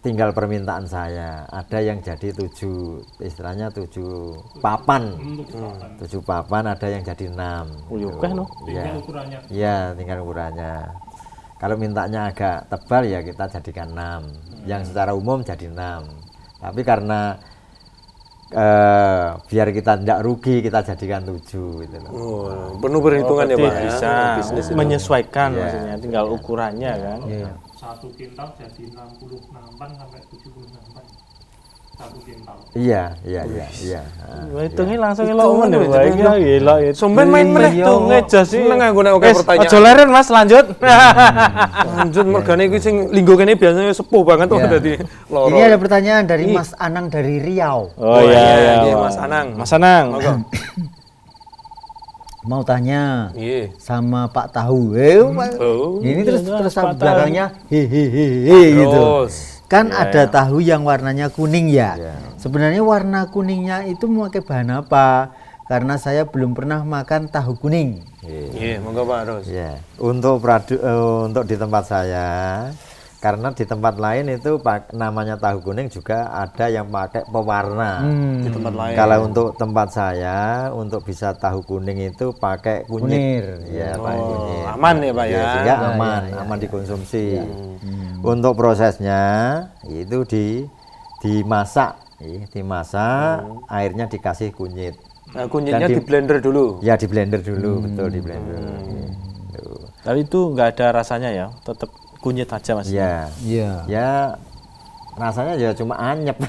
tinggal permintaan saya. Ada yang jadi 7, istilahnya 7 papan. 7 papan, ada yang jadi 6. Oh, ya oke, no. Tinggal ukurannya. Iya, tinggal ukurannya. Kalau mintanya agak tebal ya kita jadikan 6. Yang secara umum jadi 6. Tapi karena biar kita tidak rugi, kita jadikan 7 gitu loh. Oh, penuh perhitungan ya, Berarti Pak. ya. bisa Bisnis itu. menyesuaikan Iya. maksudnya, tinggal ukurannya kan. 1 kintal jadi 60 nampan sampai 70 nampan. 1 kintal. Iya. Wah, hitungnya langsung elok men ya, Pak. Iki gila itu. Sumben main meneh. Hitungnya jos sih. Seneng aku nek oke pertanyaan. Aja leren Mas, lanjut. Lanjut mergane iki sing linggo kene biasanya sepuh banget kok dadi loro. Ini ada pertanyaan dari Mas Anang dari Riau. Oh iya, iya, Pak. Mas Anang. Mas Anang. Monggo. Mau tanya Iya. sama Pak Tahu. Oh. Ini terus Pak Tahu. belakangnya hehehe gitu. Terus. Kan ada tahu yang warnanya kuning ya. Sebenarnya warna kuningnya itu memakai bahan apa? Karena saya belum pernah makan tahu kuning. Iya, monggo Pak Ros. Ya, untuk untuk di tempat saya, karena di tempat lain itu namanya tahu kuning juga ada yang pakai pewarna. Di tempat lain. Kalau untuk tempat saya, untuk bisa tahu kuning itu pakai kunyit. Kunir. Ya, pakai kunyit. Aman ya, Pak ya. Sehingga aman dikonsumsi. Untuk prosesnya itu dimasak, airnya dikasih kunyit. Nah, kunyitnya Dan di blender dulu. Ya di blender dulu, betul di blender. Gitu. Tapi itu nggak ada rasanya ya, tetap kunyit aja Mas. Ya, Iya. ya rasanya ya cuma anyep.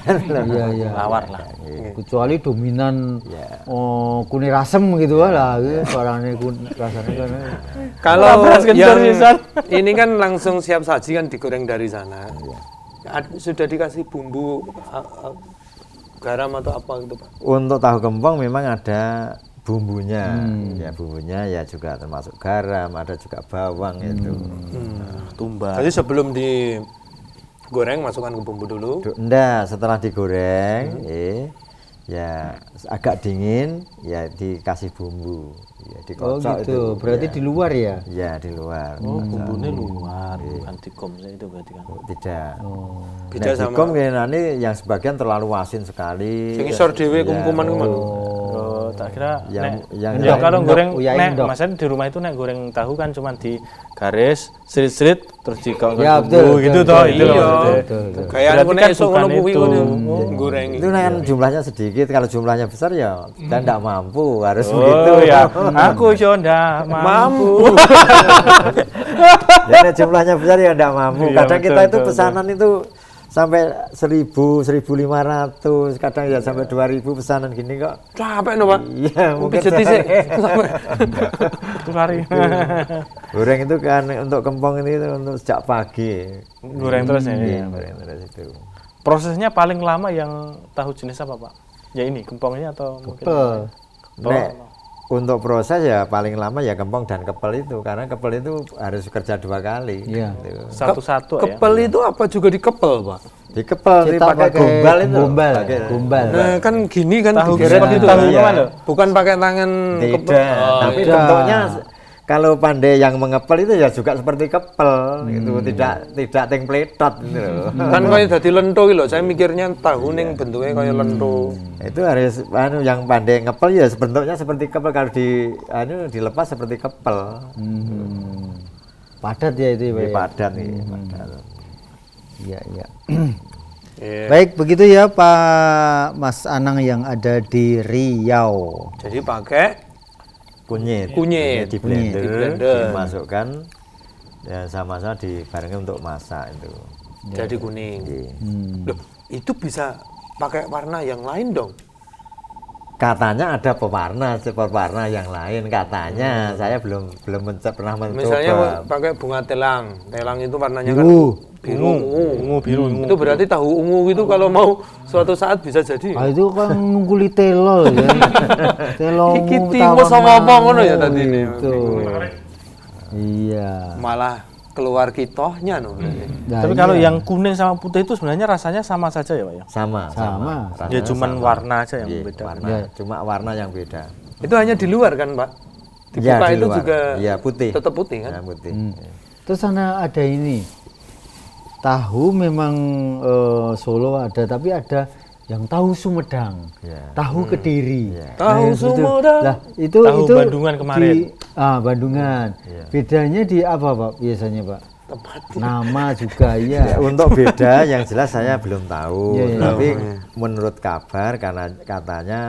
Iya. Lawar lah. Kecuali dominan Ya. kunir asem gitu lah. Suaranya rasanya kan. Kalau Labras kentor yang pisan. ini kan langsung siap saji kan digoreng dari sana. Sudah dikasih bumbu garam atau apa gitu, Pak? Untuk tahu gempong memang ada bumbunya. Ya bumbunya ya juga termasuk garam, ada juga bawang itu. Tumbas. Jadi sebelum digoreng masukkan ke bumbu dulu. Enggak, setelah digoreng, ya agak dingin, ya dikasih bumbu. Ya, Oh dikocok gitu. itu. Berarti ya. di luar ya? Ya di luar. Oh, bumbunya luar, bukan dikom itu berarti kan. Tidak. Oh. Beda sama dikom ini yang sebagian terlalu asin sekali. sing isor dhewe kumkuman kuman. Oh, tak kira Yang- nek yang- ya yang kalau endok, goreng uyain nek endok. maksudnya di rumah itu nek goreng tahu kan cuma di garis srit-srit terus dikok Ya, betul, gitu betul, toh betul. itu loh. Iya. Betul, betul. Kayak Berarti anu kan esuk bukan ngono kuwi itu. ngono goreng. Itu kan jumlahnya sedikit, kalau jumlahnya besar ya dan tidak mampu, harus Oh begitu. ya, aku yo ndak mampu. Ya nek jumlahnya besar ya tidak mampu. Iya, Kadang betul, kita itu betul, pesanan itu sampai 1.000, 1.500, kadang ya sampai 2.000 pesanan gini kok. Capek no, Pak. Iya, mungkin Pijeti sih. Itu lari. goreng itu kan untuk kempong ini untuk sejak pagi. Goreng terus ya. Iya, goreng terus itu. Prosesnya paling lama yang tahu jenis apa, Pak? Ya ini kempongnya atau mungkin Kepel. Nek untuk proses ya paling lama ya kempong dan kepel itu, karena kepel itu harus kerja 2 kali. Iya. Gitu. satu-satu ya. Kepel itu apa juga dikepel, Pak? Dikepel, Cetak dipakai pakai gombal itu. gombal, Pakai gombal. Nah, kan gini kan Tahu digeret seperti itu. tahu kan? gimana loh? Bukan pakai tangan Tidak, kepel. Oh, tapi iya. bentuknya kalau pandai yang mengepel itu ya juga seperti kepel gitu, tidak templetot gitu loh. Kan kayak dadi lento iki lho. Saya mikirnya tahu ning bentuknya kayak lento. Itu harus yang pandai ngepel ya bentuknya seperti kepel, kalau dilepas seperti kepel. Padat ya itu ya, Pak, Ini ya? padat nih, padat. Iya, iya. Iya. Baik, begitu ya Pak Mas Anang yang ada di Riau. Jadi pakai Kunyit. Kunyit. Di blender, Di blender. dimasukkan ya sama-sama dibarengin untuk masak itu. jadi kuning. Iya. Loh, itu bisa pakai warna yang lain dong. Katanya ada pewarna yang lain katanya. Saya belum pernah mencoba. Misalnya pakai bunga telang. Telang itu warnanya Biru. kan biru ungu. Ungu biru ungu. Itu berarti tahu ungu itu kalau mau suatu saat bisa jadi. Ah itu kan ngungkuli telol ya. Telol. Iki timus sama apa ngono ya tadi ini. Itu. Iya. Malah keluar kitohnya no. Nah, Tapi iya. kalau yang kuning sama putih itu sebenarnya rasanya sama saja ya, Pak ya? Sama. Sama. Ya Rasanya cuman sama. warna aja yang Iya, beda. warna. Ya. Cuma warna yang beda. Itu hanya di luar kan, Pak? Ya, Dibuka di itu luar. juga Ya, putih. tetap putih kan? Ya, putih. Terus sana ada ini. Tahu memang Solo ada, tapi ada yang tahu Sumedang, Ya. tahu Kediri. Tahu itu. Sumedang. Lah, itu Tahu itu Bandungan kemarin. Bandungan. Iya. Bedanya di apa, Pak? Biasanya, Pak? Tempat. Nama juga Ya, ya. untuk beda yang jelas saya belum tahu. Iya, iya. Tapi menurut kabar karena katanya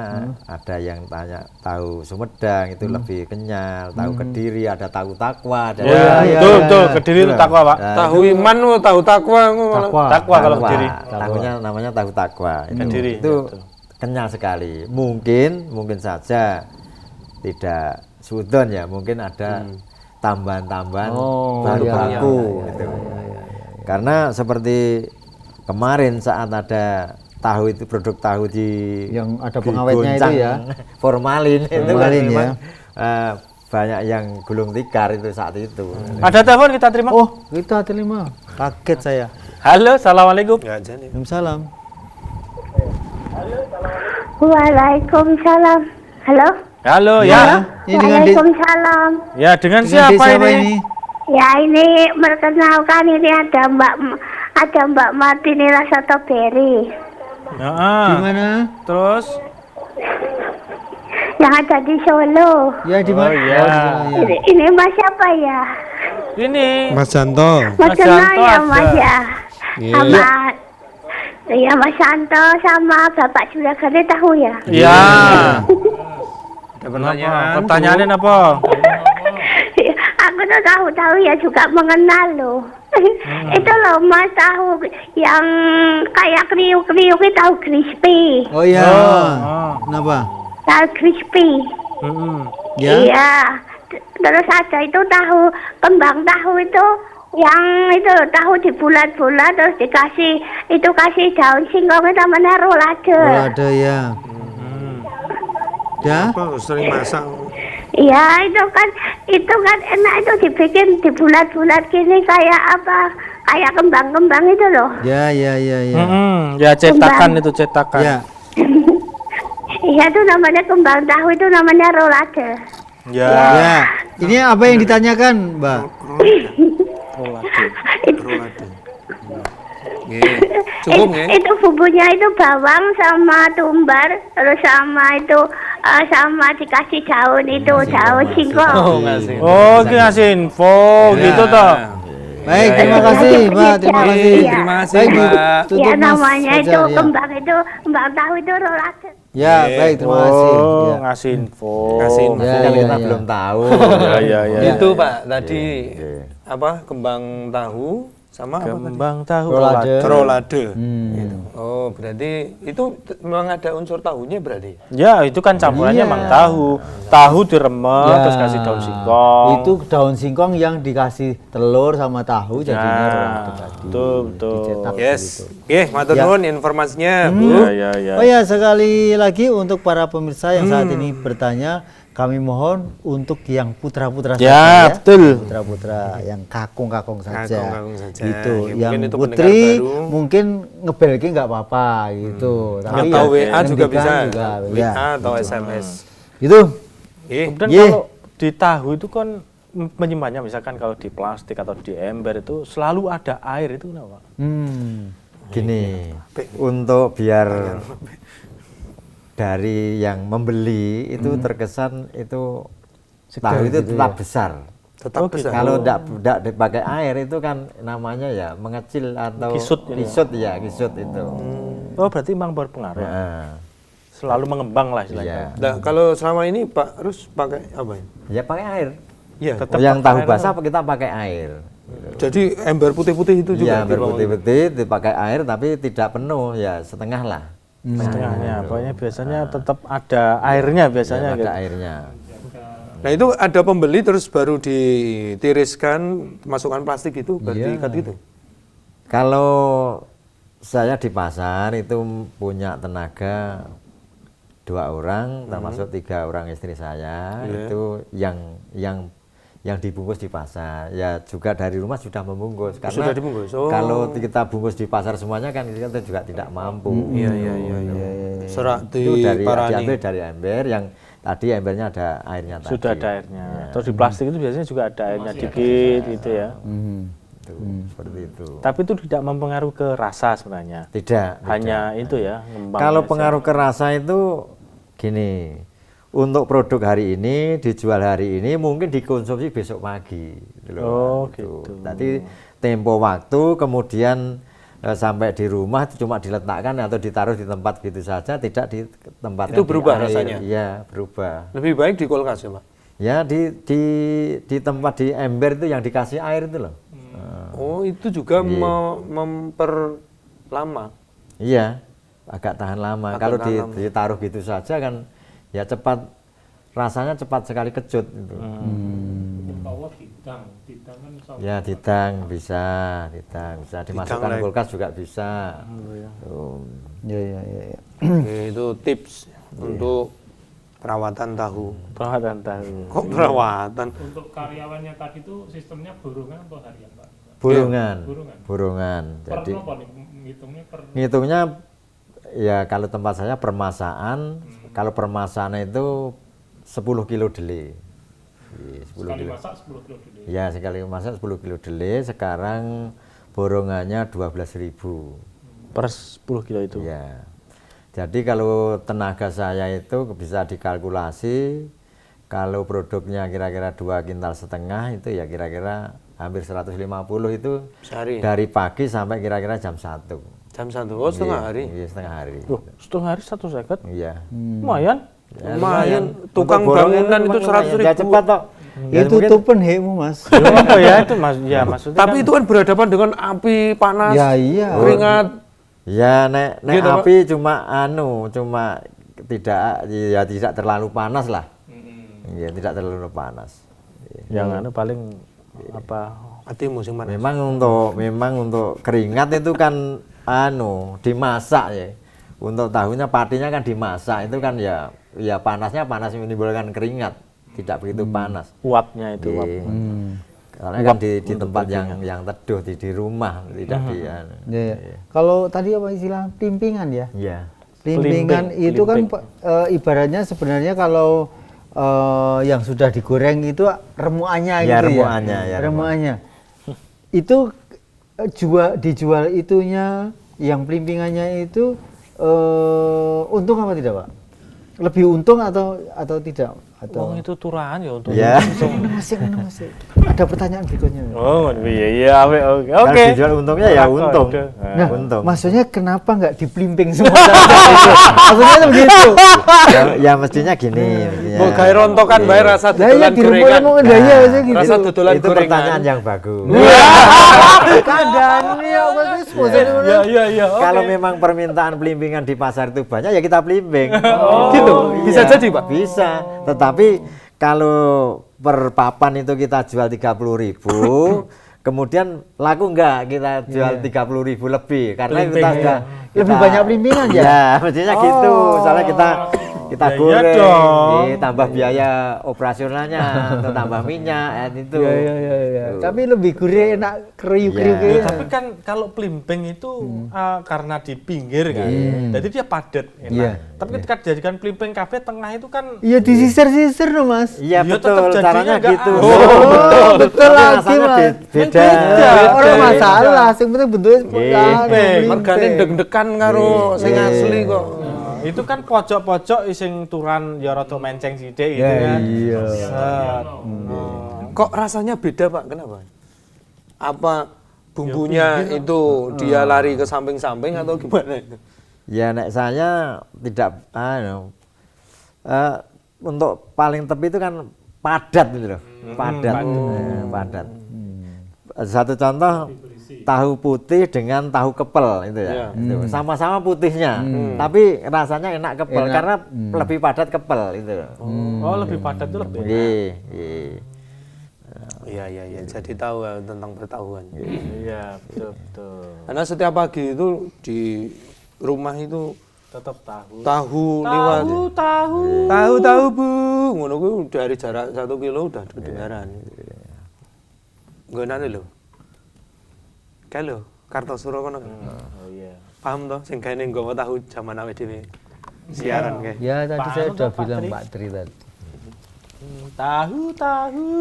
ada yang tanya tahu Sumedang itu lebih kenyal, tahu Kediri ada tahu takwa, ada Ya, iya, betul, iya. betul. Kediri itu takwa, Pak. Nah, Tahu iman, tahu takwa. Takwa. Takwa kalau Kediri. Tahunya namanya tahu takwa. Kediri, Itu ya, betul. kenyal sekali. Mungkin saja tidak sudon ya, mungkin ada tambahan-tambahan Oh, baru iya, baku gitu. Karena seperti kemarin saat ada tahu itu produk tahu di Yang ada pengawetnya itu digoncang ya. formalin, itu kan Formalin ya. memang, banyak yang gulung tikar itu saat itu. Ada telepon kita terima. Oh, kita terima. Kaget saya. Halo, assalamualaikum. Enggak jadi. Waalaikumsalam. Waalaikumsalam. Halo? Halo, Ya, ya. ini dengan Waalaikumsalam. Ya, dengan dengan siapa siapa ini? Ya ini perkenalkan ini ada Mbak Martinila Sotoberi Heeh. Di mana? Terus yang ada di Solo. Ya, di mana? Oh, iya. Oh, di Ini Mas siapa ya? ini Mas Janto. Mas Mas kenal Santo ya ada. Mas ya? Iya. Sama ya Mas Santo sama Bapak Juragan tahu ya? ya. Ada Apa? pertanyaan. Pertanyaannya apa? Aku tuh tahu ya juga mengenal loh. Itu loh Mas tahu yang kayak kriuk-kriuk itu tahu crispy. Oh iya. Oh. Kenapa? Tahu crispy. Mm-mm. Ya. Iya. Terus ada itu tahu kembang tahu itu yang itu tahu dibulat-bulat terus kasih daun singkong itu namanya rolade. Oh, ada ya. Ya. Apa sering masak? Ya itu kan enak itu dibikin di bulat-bulat gini kayak apa? Kayak kembang-kembang itu loh. Ya, ya, ya, ya. Ya cetakan itu cetakan. Ya. Iya itu namanya kembang tahu, itu namanya rolade. Ya. Ya. Ini apa yang ditanyakan, Mbak? Rolade. Nggih. Cukup nggih. Itu bumbunya itu bawang sama tumbar, terus sama itu sama dikasih daun itu daun singkong. Oh, ngasih. Oh, iki ngasih info gitu toh. Baik, terima kasih, Mbak. Terima kasih. Iya. Terima kasih, Baik, Mbak. ditutup, Ya Mas namanya Fajar, itu ya. kembang tahu itu rolade. Ya, baik, terima kasih. Oh, Ya. ngasih info. Ngasih info. Ya, kan ya, kita ya. belum tahu. Ya. Itu Pak tadi Iya. apa kembang tahu sama apa tadi? Kembang tahu Rolade. Rolade. Hmm. Oh, berarti itu memang ada unsur tahunya berarti. Ya, itu kan campurannya Iya. emang tahu. Tahu diremet terus kasih daun singkong. Itu daun singkong yang dikasih telur sama tahu jadinya rolade tadi. betul. Dicetak Yes. begitu. Oke, matur Ya. nuwun informasinya, Bu. Ya. Oh ya, sekali lagi untuk para pemirsa yang saat ini bertanya, kami mohon untuk yang putra-putra Ya, saja betul. Putra-putra yang kakung-kakung saja. Kakung-kakung saja. Gitu. Ya, Yang mungkin itu putri pendengar baru. mungkin ngebelki nggak apa-apa gitu. Tapi Atau ya, WA juga ngendikan bisa. juga, WA ya. atau SMS. Gitu. Kemudian Ye. kalau di tahu itu kan menyimpannya misalkan kalau di plastik atau di ember itu selalu ada air itu kenapa? Gini, untuk biar dari yang membeli itu terkesan itu tahu itu tetap besar. Tetap Oh, gitu. besar. Kalau tidak dipakai air itu kan namanya ya mengecil atau Kisut ini. kisut itu. Oh, berarti memang berpengaruh. Nah, Selalu mengembang lah iya. istilahnya. Nah, kalau selama ini Pak Rus pakai apa ya? Ya pakai air. Iya. Tetap Yang pakai tahu air basah kita pakai air. Jadi ember putih-putih itu juga Iya, di bawah. berputih-putih dipakai air tapi tidak penuh ya setengah lah. Setengahnya, pokoknya biasanya tetap ada airnya biasanya Ada gitu. airnya. Nah, itu ada pembeli terus baru ditiriskan, masukkan plastik itu, baru diikat gitu. Kalau saya di pasar itu punya tenaga 2 orang, termasuk 3 orang istri saya, itu yang dibungkus di pasar. Ya juga dari rumah sudah membungkus. Karena Sudah dibungkus. Oh. kalau kita bungkus di pasar semuanya kan kita juga tidak mampu. Iya. Serak Itu diparani. diambil dari ember yang tadi embernya ada airnya tadi. Sudah ada airnya. Terus di plastik itu biasanya juga ada airnya dikit gitu ya. Itu, seperti itu. Tapi itu tidak mempengaruhi ke rasa sebenarnya. Tidak. Hanya itu ya, ngembang. Kalau aja. pengaruh ke rasa itu gini, untuk produk hari ini dijual hari ini mungkin dikonsumsi besok pagi. Gitu loh. Oh, Gitu. gitu. Nanti tempo waktu kemudian sampai di rumah cuma diletakkan atau ditaruh di tempat gitu saja, tidak di tempat Itu berubah rasanya? Iya, berubah. Lebih baik di kulkas ya, Pak? Ya di tempat di ember itu yang dikasih air itu loh. Oh, itu juga memperlama. Iya, agak tahan lama. Agak Kalau tahan lama. ditaruh gitu saja kan ya cepat, rasanya cepat sekali kecut gitu. Bahwa didang kan sama. Ya didang bisa dimasukkan Lek. kulkas juga bisa. Tuh. Ya. Oke, itu tips untuk perawatan tahu. perawatan tahu. Kok perawatan? Untuk karyawannya tadi itu sistemnya burongan atau harian, Pak? Burungan, Burongan. burungan. Per Jadi apa nih? Ngitungnya per ngitungnya ya kalau tempat saya permasaan, kalau permasaan itu 10 kilo dele. Iya, 10 sekali kilo. masak 10 kilo dulu. Ya sekali masak 10 kilo dele, sekarang borongannya 12.000. Per 10 kilo itu. Ya. Jadi kalau tenaga saya itu bisa dikalkulasi, kalau produknya kira-kira 2,5 kintal itu ya kira-kira hampir 150 itu Sehari. dari pagi sampai kira-kira jam 1. Jam 1. Oh, setengah hari. Iya, setengah hari. Loh, setengah hari 150? Iya. Lumayan. Ya, Lumayan. Tukang Untuk borongan bangunan itu memang 100.000. Ya cepat toh. Ya, Itu mungkin- tupen hemu, Mas. Oh ya itu mas, ya maksudnya. Tapi itu kan berhadapan dengan api panas, Ya, iya. keringat. Ya nek Gitu, Pak. api cuma tidak terlalu panas lah. Ya tidak terlalu panas. yang anu paling apa? Hatimu sing mana? Memang untuk keringat itu kan dimasak ya. Untuk tahunya patinya kan dimasak itu kan ya ya panasnya panas menimbulkan keringat, tidak begitu panas. Uapnya itu uap. Iya. Karena kan di tempat yang teduh di rumah tidak di Ya. Kalau tadi apa istilah pimpingan ya? ya. Pimpingan Pelimping, itu kan pelimping. ibaratnya sebenarnya kalau yang sudah digoreng itu remuannya Ya, gitu remuannya, ya. ya, Remuannya. Itu dijual itunya yang pelimpingannya itu untung apa tidak, Pak? Lebih untung atau tidak? Atau Wong itu turahan ya untuk. Ya. masih. Ada pertanyaan berikutnya. Oh, iya, oke. Kalau dijual untungnya ya untung. Nah, untung. maksudnya kenapa nggak dipelimping semua saja gitu? Maksudnya itu begitu. Ya mestinya gini. mestinya. Mau gawe rontokan bae rasa Lah iya dodolan di rumah gorengan. mau ngedaya maksudnya gitu. Rasa dodolan Itu gorengan. pertanyaan yang bagus. Kadang nih apa sih sponsor itu? Iya. Kalau memang permintaan pelimpingan di pasar itu banyak ya kita pelimping. Gitu. Bisa Iya, jadi, Pak? Bisa. Tetapi kalau per papan itu kita jual 30.000, kemudian laku enggak kita jual 30.000 lebih karena Pelimping, kita sudah Lebih banyak pelimpingan ya? Ya, mestinya gitu. Soalnya kita Ya, iya goreng, dong. tambah biaya operasionalnya, atau tambah minyak, itu. Iya. Tapi lebih gurih, enak kriuk-kriuk Iya. gitu. Tapi kan kalau pelimping itu karena di pinggir kan, jadi dia padat enak. Iya. Tapi ketika dijadikan pelimping kabeh tengah itu kan Iya disisir-sisir loh Mas. Iya Ya, betul, tetap jadinya caranya enggak gitu. Oh, betul Tapi lagi rasanya Mas. beda. Orang Beda. masalah, yang penting bentuknya Pelimping. Mergane deg-degan karo sing asli kok. itu kan pojok-pojok sing turan ya rada menceng sithik gitu kan. Iya. Set. Kok rasanya beda, Pak? Kenapa? Apa bumbunya itu dia lari ke samping-samping atau gimana itu? Ya nek saya tidak untuk paling tepi itu kan padat gitu loh. Padat. Satu contoh tahu putih dengan tahu kepel itu ya. Itu. Sama-sama putihnya, tapi rasanya enak kepel karena lebih padat kepel itu. Oh, lebih padat itu lebih enak. Iya. Jadi tahu tentang pertahuan. Iya, betul. Karena setiap pagi itu di rumah itu Tetap tahu. tahu liwat. Tahu Bu. Ngono kuwi dari jarak 1 kilo udah kedengaran. Nggonane lho. Kalau Kartosuro kono. Oh iya. Paham toh sing gawe nggawa tahu zaman awake dhewe. Siaran kayak. Ya tadi Pak saya Anu sudah atau Pak bilang Tri? Pak Tri tadi. Tahu.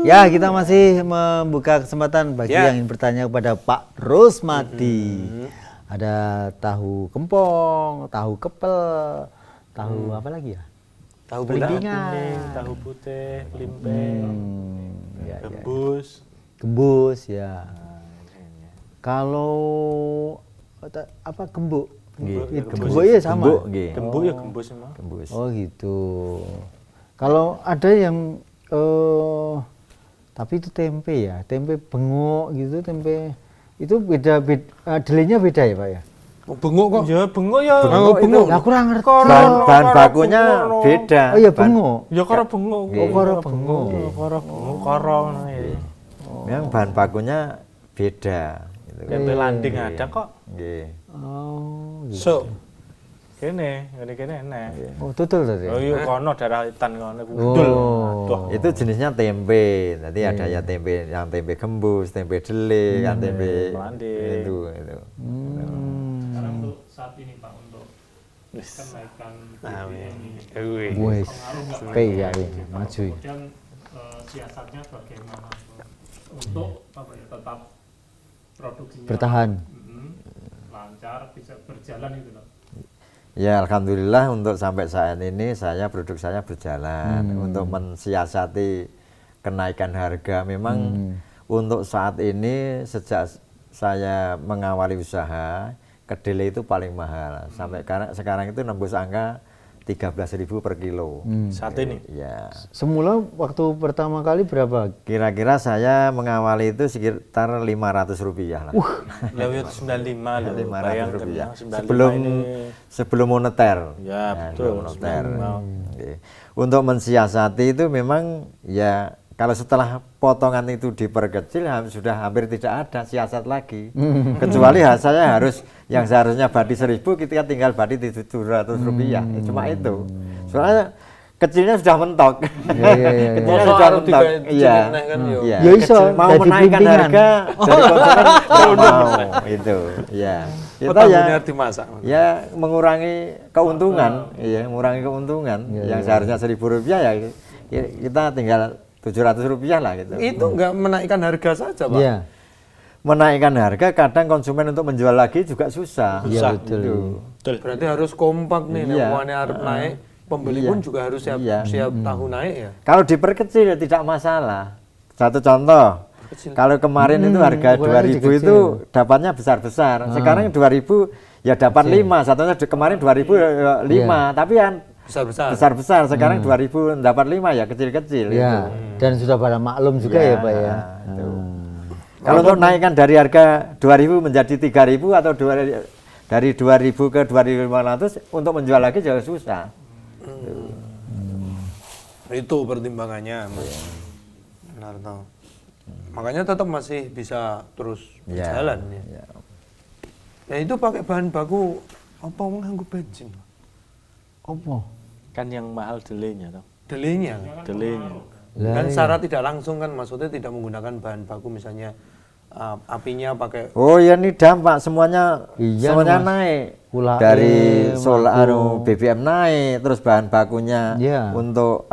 Ya kita masih membuka kesempatan bagi Ya. yang ingin bertanya kepada Pak Rusmadi. Ada tahu kempong, tahu kepel, tahu apa lagi ya? Tahu bulat. Pelimpingan. Kuning, tahu putih, pelimping, Ya. gembus. Gembus ya. Kalau apa gembuk? Gembuk ya sama. Gembuk, nggih. Gembuk ya gembus emang. Gembus. Oh gitu. Kalau ada yang tapi itu tempe ya, tempe bengok gitu, tempe itu beda, delenya beda ya Pak ya? Bengok kok. Ya bengok ya. Bengok. Ya kurang ngerti. Bahan bakunya beda. Oh iya bengok. Ya karo bengok. Oh karo bengok. Karo bengok, karo ngono ya. Memang bahan bakunya beda. Gitu. Tempe landing ada kok. Nggih. Oh, gitu. So, Kene enak. Oh tutul tadi. Oh iya kono daerah hitan kono Oh. gudul. Aduh. Itu jenisnya tempe. Nanti ada ya tempe yang tempe gembus, tempe dele, kan tempe melanding. itu. Sekarang untuk saat ini Pak untuk kenaikan BBM ini Wes. Kayak maju. kemudian siasatnya bagaimana untuk apa ya tetap produksinya Bertahan. lancar bisa berjalan itu loh. Ya alhamdulillah untuk sampai saat ini produk saya berjalan untuk mensiasati kenaikan harga. Memang untuk saat ini sejak saya mengawali usaha kedelai itu paling mahal sampai sekarang itu nembus angka 13.000 per kilo. Saat ini. Ya. Semula waktu pertama kali berapa? Kira-kira saya mengawali itu sekitar 500 rupiah lah. Lewat 95 loh. 500 Bayangkan rupiah. ya, 95 ini. Sebelum moneter. Ya, betul. sebelum moneter. 95. Oke. Untuk mensiasati itu memang ya kalau setelah potongan itu diperkecil sudah hampir tidak ada siasat lagi. Kecuali saya harus yang seharusnya badi 1.000 kita tinggal badi 700 rupiah. Cuma itu. Soalnya kecilnya sudah mentok. Iya, iya, iya. Kecilnya Masa sudah arep mentok. digawe Iya. meneh kan, yo. Iya. Ya iso, Mau dadi menaikkan bimbingan. harga dari konsumen nggak mau itu. Iya. Kita Petang ya bener dimasak. ya mengurangi keuntungan, iya, mengurangi keuntungan yang seharusnya Rp1.000 ya kita tinggal Rp700 lah gitu. Itu nggak menaikkan harga saja, Pak. Iya. Menaikkan harga kadang konsumen untuk menjual lagi juga susah. Iya, betul. Gitu. Betul. Berarti harus kompak nih, Iya. nek arep naik, pembeli Iya. pun juga harus siap Iya. siap tahu naik ya. Kalau diperkecil ya tidak masalah. Satu contoh, kalau kemarin itu harga ukurannya 2.000 itu dapatnya besar-besar. Sekarang 2.000 ya dapat 5. Satunya kemarin 2.005, tapi kan Besar-besar. besar-besar. Sekarang 2.000 dapat 5 ya kecil-kecil. Ya, itu. dan sudah pada maklum juga ya, Pak ya. itu. Kalau untuk naikkan dari harga 2.000 menjadi 3.000 atau dari 2.000 ke 2.500 untuk menjual lagi juga susah. Itu pertimbangannya, Mas. Benar toh. Makanya tetap masih bisa terus Ya, berjalan ya. ya. Ya itu pakai bahan baku apa nganggo bensin? Apa? Kan yang mahal delenya toh. Delenya. Delenya. Kan secara tidak langsung kan maksudnya tidak menggunakan bahan baku misalnya apinya pakai Oh ya ini dampak semuanya Iya, semuanya Mas. naik Pula dari solar BBM naik terus bahan bakunya Iya. untuk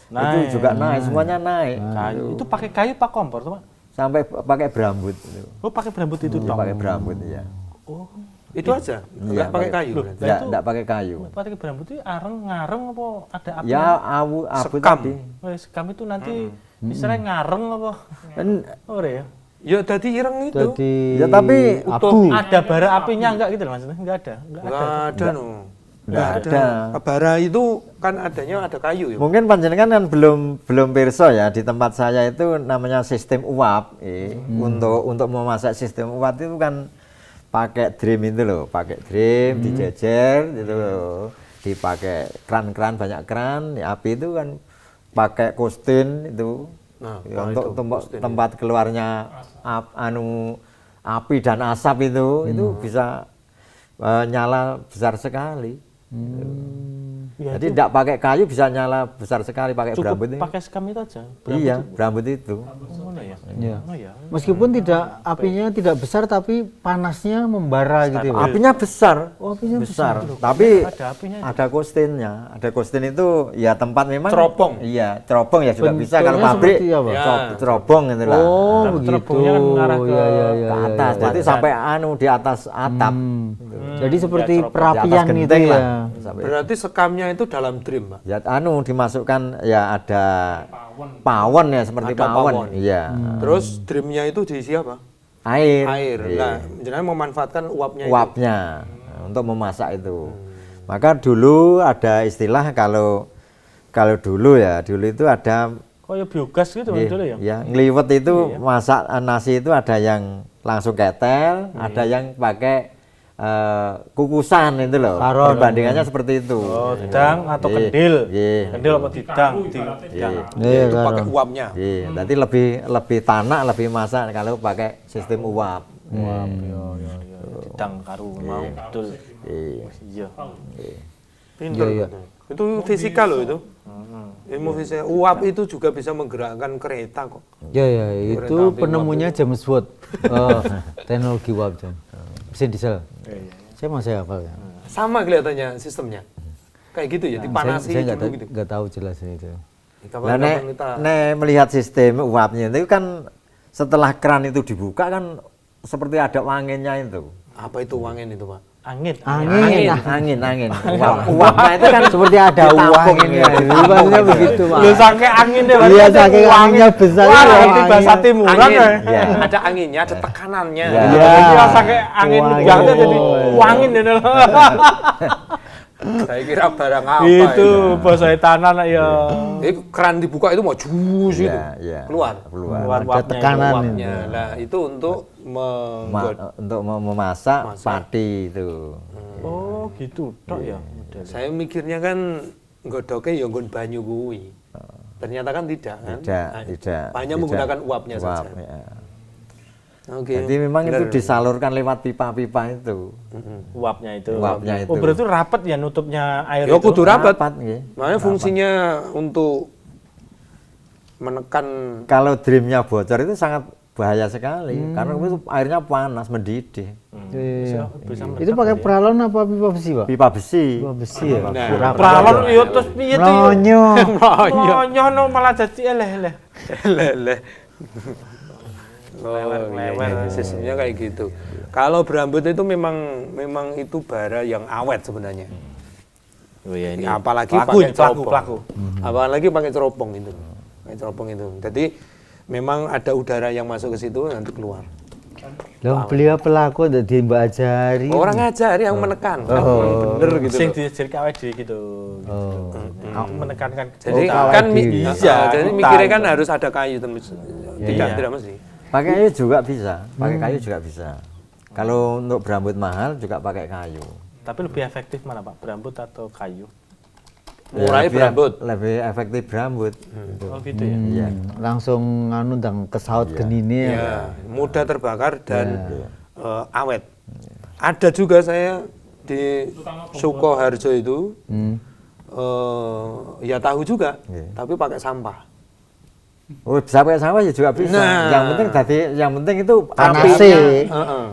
itu juga naik semuanya naik Kayu. Itu pakai kayu pak kompor tuh, Pak? sampai pakai berambut itu. Oh, pakai berambut itu toh. Pakai berambut ya. Oh. itu aja, nggak pakai kayu berarti. Enggak pakai kayu. Pakai berambut itu ngareng apa ada api? Ya abu Sekam. tadi. Oh, ya, sekam itu nanti istilahnya ngareng apa? Kan Oh, ya. Ya tadi ireng itu. Jadi ya tapi abu. Ada bara apinya enggak gitu loh maksudnya? Enggak ada. Nggak ada no. Nggak ada. Bara itu kan adanya ada kayu ya. Mungkin panjenengan kan belum pirsa ya di tempat saya itu namanya sistem uap. Untuk memasak sistem uap itu kan pakai drim itu loh, pakai drim dijejer gitu loh. Dipakai keran-keran banyak keran, ya, api itu kan pakai kostin itu. Nah, Ya, apa untuk itu kostin tempat keluarnya api dan asap itu bisa nyala besar sekali. Ya, Jadi tidak pakai kayu bisa nyala besar sekali pakai cukup berambut ini. pakai sekam itu aja. Iya, berambut itu. Oh, ya. Iya. Oh, ya. Meskipun tidak apinya tidak besar tapi panasnya membara gitu ya. Apinya besar. Oh, apinya besar. Tapi Ada apinya. ada kostinnya. Ada kostin itu ya tempat memang Cerobong. Iya, cerobong ya juga bisa kalau Bentuknya pabrik. seperti apa? Ya. Cerobong gitu lah. Oh, Dan begitu. teropongnya kan mengarah ke- Iya, iya, iya, Ke iya, atas. iya. Jadi sampai di atas atap. Jadi seperti ya, cerobong. perapian Di atas itu genteng ya. lah. Sampai. Berarti sekamnya itu dalam dream, Pak. Ya dimasukkan ya ada pawon ya seperti Ada pawon. pawon. Iya. Terus dreamnya itu diisi apa? Air. Air. Iya. Nah, jenengan memanfaatkan uapnya Uapnya untuk memasak itu. Maka dulu ada istilah kalau dulu itu ada Oh, ya biogas gitu Mas, dulu ya. ya ngeliwet itu masak nasi itu ada yang langsung ketel, ada yang pakai kukusan itu loh. Saron. Perbandingannya seperti itu. Oh, didang atau Iya. kendil. Iya. Kendil apa didang? Didang. Iya, Ya, itu pakai kan. uapnya. Iya, nanti lebih tanak, lebih masak kalau pakai sistem uap. Didang karu mau betul. Iya. Iya. Pinter. Itu fisika loh itu. Ilmu fisika. Uap itu juga bisa menggerakkan kereta kok. Ya, ya, itu penemunya James Watt. Oh, teknologi uap John. Mesin diesel. Saya masih hafal ya. Sama kelihatannya sistemnya. Kayak gitu ya, dipanasi Saya dulu gitu. nggak tahu jelasnya itu. Nah, Kapan-kapan kita melihat sistem uapnya itu kan setelah keran itu dibuka kan seperti ada wanginnya itu. apa itu wangen itu, Pak? Angin. Angin. Uapnya itu kan Seperti ada wanginnya. Maksudnya begitu, Pak. Lu saking angin deh. Iya, saking anginnya besar. Wah, itu nanti angin. bahasa timuran Angin. ya. Iya. Ada anginnya, ada tekanannya. Iya. Ya, jadi saking angin Wangi. banget jadi wangin deh. Saya kira barang apa Itu bahasa tanah ya. Itu keran dibuka itu mau jus itu. Iya. Keluar. Keluar Ada uapnya tekanan itu. Uapnya. Nah, itu untuk Untuk memasak pati itu. Oh, gitu tok ya. saya mikirnya kan nggodoknya ya nggon banyu kuwi. Ternyata kan tidak kan? Tidak, Nah, tidak. Hanya tidak. menggunakan uapnya Uap, saja. ya. Oke. Jadi memang Benar. itu disalurkan lewat pipa-pipa itu. Uapnya itu. Uapnya Oh, itu. berarti rapat ya nutupnya air Ya itu. kudu rapat. nggih. Makanya fungsinya untuk menekan Kalau dreamnya bocor itu sangat bahaya sekali karena itu airnya panas mendidih. Iya. Bisa Itu pakai peralon apa pipa besi, Pak? Pipa besi. Pipa besi ya. Nah, pralon yo terus piye to? Nonyo. Nonyo no malah jadi eleh-eleh. leleh. Oh, iya, sistemnya kayak gitu. Kalau berambut itu memang itu bara yang awet sebenarnya. Oh iya ini. Apalagi pelaku, pakai ceropong. pelaku. Apalagi pakai ceropong itu. Pakai ceropong itu. Jadi memang ada udara yang masuk ke situ nanti keluar. Loh, beliau pelaku udah di Mbak Ajari. Orang ngajari yang menekan, kan bener gitu. Sing loh. diajar awake dhewe gitu. Menekankan. Jadi Oh, kan kawat di- Iya, jadi hutan. mikirnya kan harus ada kayu tidak Iya. mesti. Pakai kayu juga bisa. Pakai kayu juga bisa. Kalau untuk berambut mahal juga pakai kayu. Tapi lebih efektif mana Pak? Berambut atau kayu? Murahnya lebih- berambut. Lebih efektif berambut. Oh gitu ya. Iya. Langsung anu ndang kesaut genine ya. Ya, mudah terbakar dan awet. Ada juga saya di Sukoharjo itu ya tahu juga, tapi pakai sampah. Oh, bisa pakai sampah ya juga bisa. Nah. Yang penting itu Panas.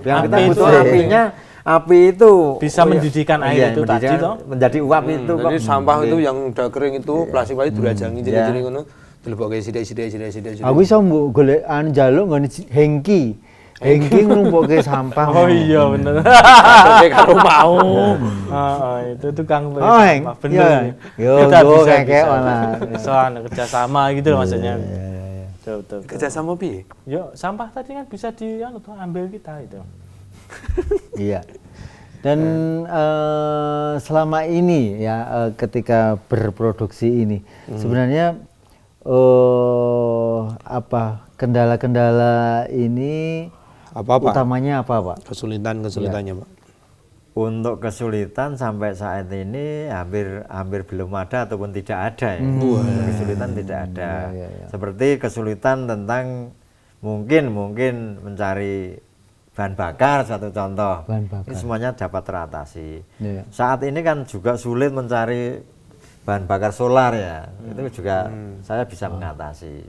Yang kita Api butuh itu- apinya, api itu Bisa mendidihkan air itu tadi mendidihkan- toh? menjadi uap itu kok. Jadi sampah itu yang udah kering itu plastik-plastik dirajangi jadi ngono. Dilebokke sithik-sithik. Aku iso mbok golek anu njaluk nggone hengki. Hengki nglumpukke sampah. Oh iya bener. Tapi kalau mau Itu tukang beli Oh, Heng. sampah. Bener. Yo, Kita yo, bisa kayak mana. Bisa anu, kerjasama gitu loh maksudnya. Betul. kerjasama piye? Yuk, sampah tadi kan bisa di anu tuh ambil kita itu. Iya. Dan selama ini ya ketika berproduksi ini sebenarnya apa kendala-kendala ini Apa-apa? utamanya apa, Pak? Kesulitannya, Pak. Untuk kesulitan sampai saat ini hampir belum ada ataupun tidak ada ya. Kesulitan tidak ada. Seperti kesulitan tentang mungkin mencari bahan bakar satu contoh. Bahan bakar. Ini semuanya dapat teratasi. Iya. Saat ini kan juga sulit mencari bahan bakar solar ya. Itu juga saya bisa mengatasi.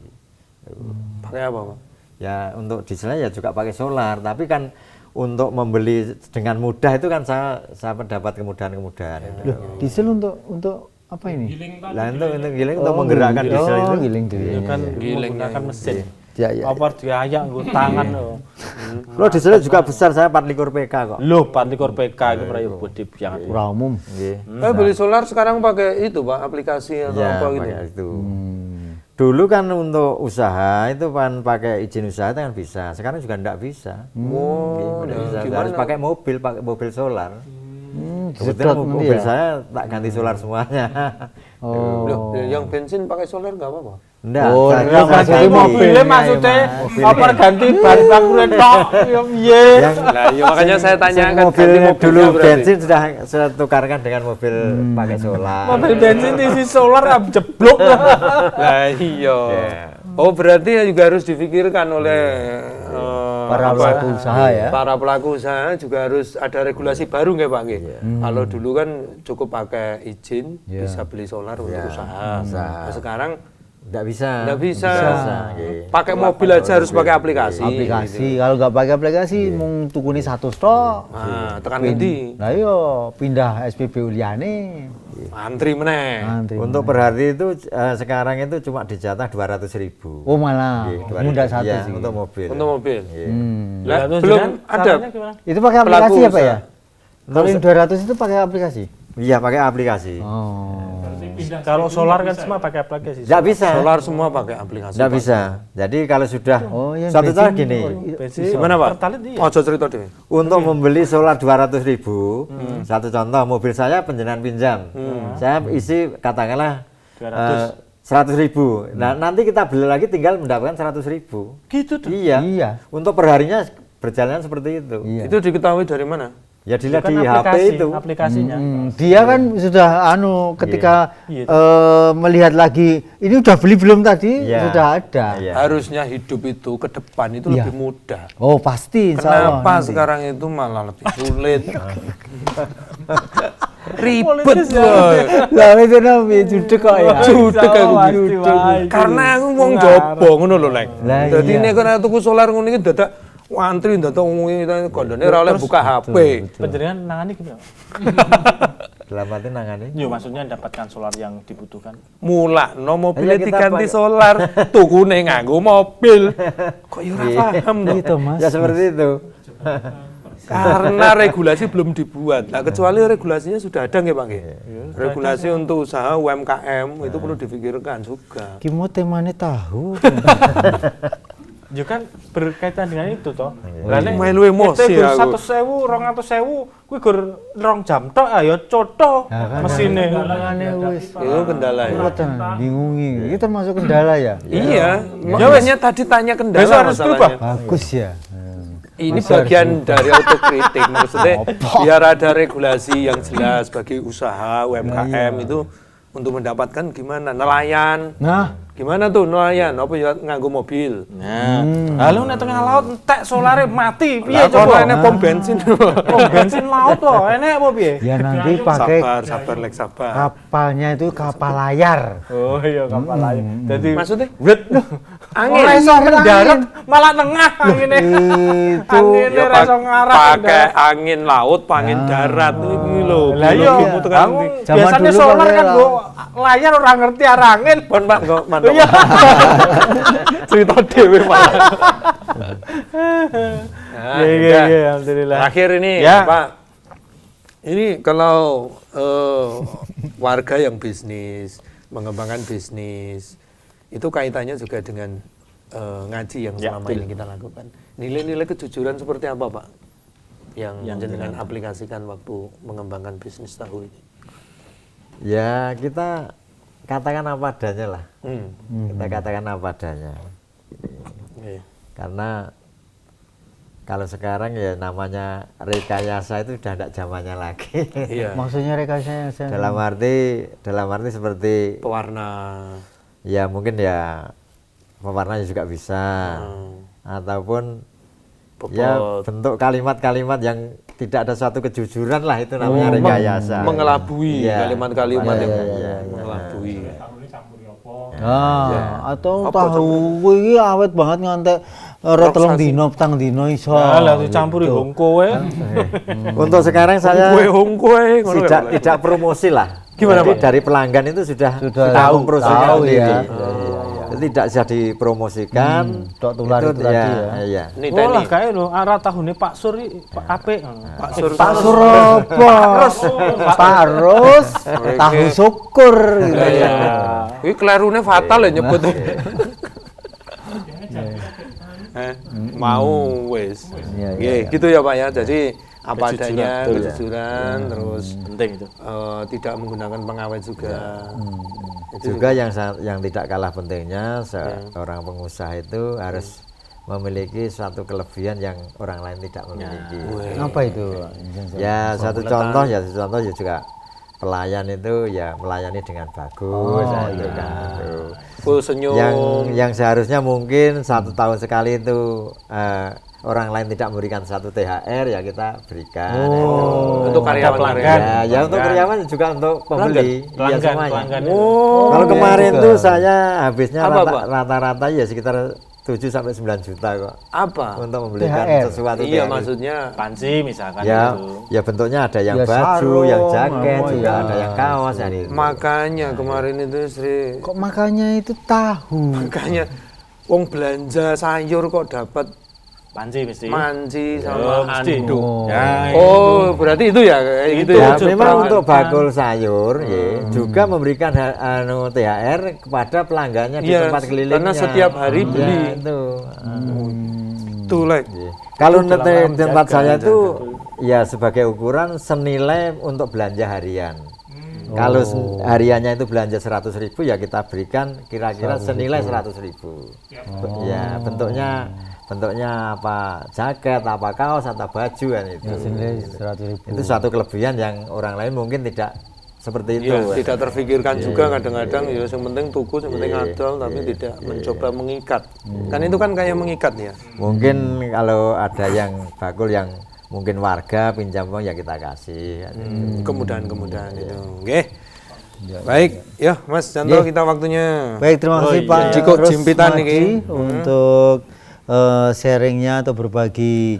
Pakai apa, Pak? Ya untuk dieselnya ya juga pakai solar, tapi kan untuk membeli dengan mudah itu kan saya mendapat kemudahan-kemudahan. Loh, diesel untuk apa ini? Lah untuk giling untuk menggerakkan diesel itu giling tuh. Itu kan menggunakan mesin. Ya, ya. Apa diayak nggo tangan loh. Kalau dieselnya juga besar, saya 4 PK kok. Loh, Pantikor PK itu merayu bodi yang Ora umum. Nggih. Beli solar sekarang pakai itu, Pak, aplikasi atau Ya, apa gitu. pakai itu. Dulu kan untuk usaha itu kan pakai izin usaha itu kan bisa. Sekarang juga enggak bisa. Oh, Nggak bisa. gimana? Harus pakai mobil solar. Sedot Kebetulan nanti mobil ya? saya tak ganti solar semuanya. Loh, yang bensin pakai solar nggak apa-apa? Enggak. Oh, saya- yang Ganti ganti mobilnya maksudnya apa ganti bahan bakunya tok. Ya piye? Nah, iya makanya saya tanyakan mobil ganti dulu mobilnya berarti. bensin sudah saya tukarkan dengan mobil pakai solar. Mobil bensin isi solar jeblok. Nah, iya. Oh, berarti ya juga harus difikirkan oleh Para pelaku usaha ya. Para pelaku usaha juga harus ada regulasi baru nggak Pak? Nggih? Kalau dulu kan cukup pakai izin bisa beli solar untuk usaha. Nah, sekarang Enggak bisa. nggak bisa. nggih. Pakai mobil aja harus pakai aplikasi. Aplikasi. Kalau nggak pakai aplikasi mung tukune 100 tok. Nah, tekan ngendi? Lah iya pindah SPBU liyane. Antri meneh. Antri. Untuk per hari itu sekarang itu cuma dijatah 200.000. Oh malah mudah satu Iya, sih. untuk mobil. Untuk mobil. Hmm. Lah, belum ada. Itu pakai Pelaku aplikasi apa usaha. ya? Kalau yang 200 itu pakai aplikasi. Iya, pakai aplikasi. Oh. Kalau solar kan semua pakai aplikasi. Enggak bisa. Solar semua pakai aplikasi. Enggak bisa. Jadi kalau sudah Oh, yang satu bensin tahun gini, Bensin Gimana, Pak? Pertalit iya. Ojo cerita deh. untuk membeli solar 200.000, satu contoh mobil saya penjenengan pinjam, saya isi katakanlah 100.000. Nah nanti kita beli lagi tinggal mendapatkan 100.000. Gitu tuh. Iya. Iya. Untuk perharinya berjalan seperti itu. Iya. Itu diketahui dari mana? Ya dilihat Kan di HP aplikasi, itu. aplikasinya. Dia kan sudah ketika Iya. melihat lagi ini udah beli belum tadi Iya. sudah ada. Iya. Harusnya hidup itu ke depan itu Iya. lebih mudah. Oh pasti insya Allah Kenapa nanti. sekarang itu malah lebih sulit? Ribet Politis ya. loh. Lah itu namanya judek kok ya. Judek aku Pasti judek. wae. Karena aku wong jopo ngono lho, Lek. Lah, Dadi iya. nek ana tuku solar ngono iki dadak antri dadak ngomongin kita kondone ora oleh buka HP. Penjaringan nangani gitu. Dalam arti nangani. Yo maksudnya dapatkan solar yang dibutuhkan. Mulakno mobil Ayo kita diganti pakai. solar, tukune nganggo mobil. Kok ya ora paham toh. Gitu Mas. Ya seperti itu. Karena regulasi belum dibuat. Nah, kecuali regulasinya sudah ada nggih, Pak nggih? Regulasi untuk usaha UMKM itu perlu difikirkan juga. Kimo temane tahu. Ya kan berkaitan dengan itu toh. Lah, nek melu emosi aku. 100.000, 200.000 kuwi gur 2 jam tok ya coto mesine. Makane wis Itu kendala ya. bingungi. Itu termasuk kendala ya. Iya, makanya tadi tanya kendala Besok harus berubah. masalahnya. Bagus ya. Ini bagian dari autokritik, maksudnya biar ada regulasi yang jelas bagi usaha UMKM itu untuk mendapatkan gimana nelayan. Nah, Gimana tuh nelayan? Apa ya nganggo mobil? Nah, lalu nek tengah laut entek solare mati piye Lah kok coba? enek pom bensin. Oh, bensin laut loh, enek apa piye? ya nanti pakai Sabar Lek, sabar. kapalnya itu kapal layar. Oh iya kapal air. Jadi Maksudnya wet angin. ora iso mendarat malah tengah angine. Itu Angine Ya, ora iso ngarah. pakai angin laut, angin darat iki lho. Lah iya, Belum tekan kamu ndi. Zaman biasanya dulu solar pakai kan lah. go layar ora ngerti arah angin. Pon Pak, kok mantap. Iya. Cerita dhewe Pak. Nah, Iya, udah. alhamdulillah. Terakhir ini Ya. Pak, ini kalau warga yang bisnis, mengembangkan bisnis, itu kaitannya juga dengan ngaji yang Ya, selama betul. ini kita lakukan. Nilai-nilai kejujuran seperti apa Pak? Yang jenengan aplikasikan waktu mengembangkan bisnis tahu ini? Ya kita katakan apa adanya lah. Kita katakan apa adanya. Iya. Karena kalau sekarang ya namanya rekayasa itu sudah tidak zamannya lagi. Iya. maksudnya rekayasa dalam arti seperti Pewarna. ya mungkin ya pewarnanya juga bisa ataupun ya Bobot. bentuk kalimat-kalimat yang tidak ada suatu kejujuran lah itu namanya rekayasa. Mengelabui Iya. kalimat-kalimat yang Iya. mengelabui. Tahunnya campuri apa? atau tahu iki awet banget ngantek ora telung dino petang dino iso. Lah dicampuri hongko wae. Untuk sekarang saya Hongkoe ngono tidak kan, Pak? tidak promosi lah. Gimana, Jadi Pak? dari pelanggan itu sudah tahu, mempromosikan tahu sendiri. ya. Jadi tidak bisa dipromosikan. tok tular itu tadi ya. Iya. Ini Oh lah Teni. kae lho arah tahune Pak Sur iki Pak apik. Pak Sur. Pak Suropo. Pak Rus tahu syukur gitu ya. Iya. Ini klerune fatal ya nyebut. Mau wes. Iya, iya, Nggih, gitu ya Pak ya. Jadi apa Kejujuran, adanya, betul ya. kejujuran, terus Penting itu. tidak menggunakan pengawet juga. Itu Juga yang tidak kalah pentingnya seorang pengusaha itu harus memiliki suatu kelebihan yang orang lain tidak memiliki. Apa itu? Ya satu contoh ya juga pelayan itu ya melayani dengan bagus itu kan itu. full senyum. Yang seharusnya mungkin 1 tahun sekali itu orang lain tidak memberikan satu THR ya kita berikan. Untuk karyawan-karyawan. Ya untuk karyawan juga untuk pembeli ya Pelanggan, semuanya. pelanggan. Kalau kemarin juga. tuh saya habisnya Apa, Pak? rata-rata ya sekitar 7 sampai 9 juta kok Apa? untuk membelikan THR. sesuatu Iya THR. maksudnya Panci misalkan Ya, gitu. ya bentuknya ada yang Ya, baju, sarung, yang jaket, apa juga ya. ada yang kaos yang itu. makanya kemarin itu Sri, Kok makanya itu tahu. makanya wong belanja sayur kok dapat Panci mesti. manci Oh, sama mesti. anduk. Ya, Oh, berarti itu ya kayak gitu Ya, ya. memang pelanggan. untuk bakul sayur ya, juga memberikan THR kepada pelanggannya di Iya, tempat kelilingnya. karena setiap hari beli. Ya, itu. Tuh, Lek. Kalau Itu dalam di rangka tempat menjaga, saya itu ya sebagai ukuran senilai untuk belanja harian. Kalau hariannya itu belanja 100.000 ya kita berikan kira-kira senilai 100.000. Ya bentuknya bentuknya apa jaket, apa kaos, atau baju kan itu. Senilai 100.000. Itu suatu kelebihan yang orang lain mungkin tidak seperti itu. Iya, tidak terfikirkan juga kadang-kadang ya yang penting tuku, yang penting adol, tapi tidak mencoba mengikat. Kan itu kan kayak mengikat ya. Mungkin kalau ada yang bakul yang mungkin warga pinjam uang ya kita kasih. Kemudahan-kemudahan itu. Oke. Baik, ya Mas Janto kita waktunya. Baik, terima kasih Pak Jiko Ros Jimpitan Madi ini. untuk sharingnya atau berbagi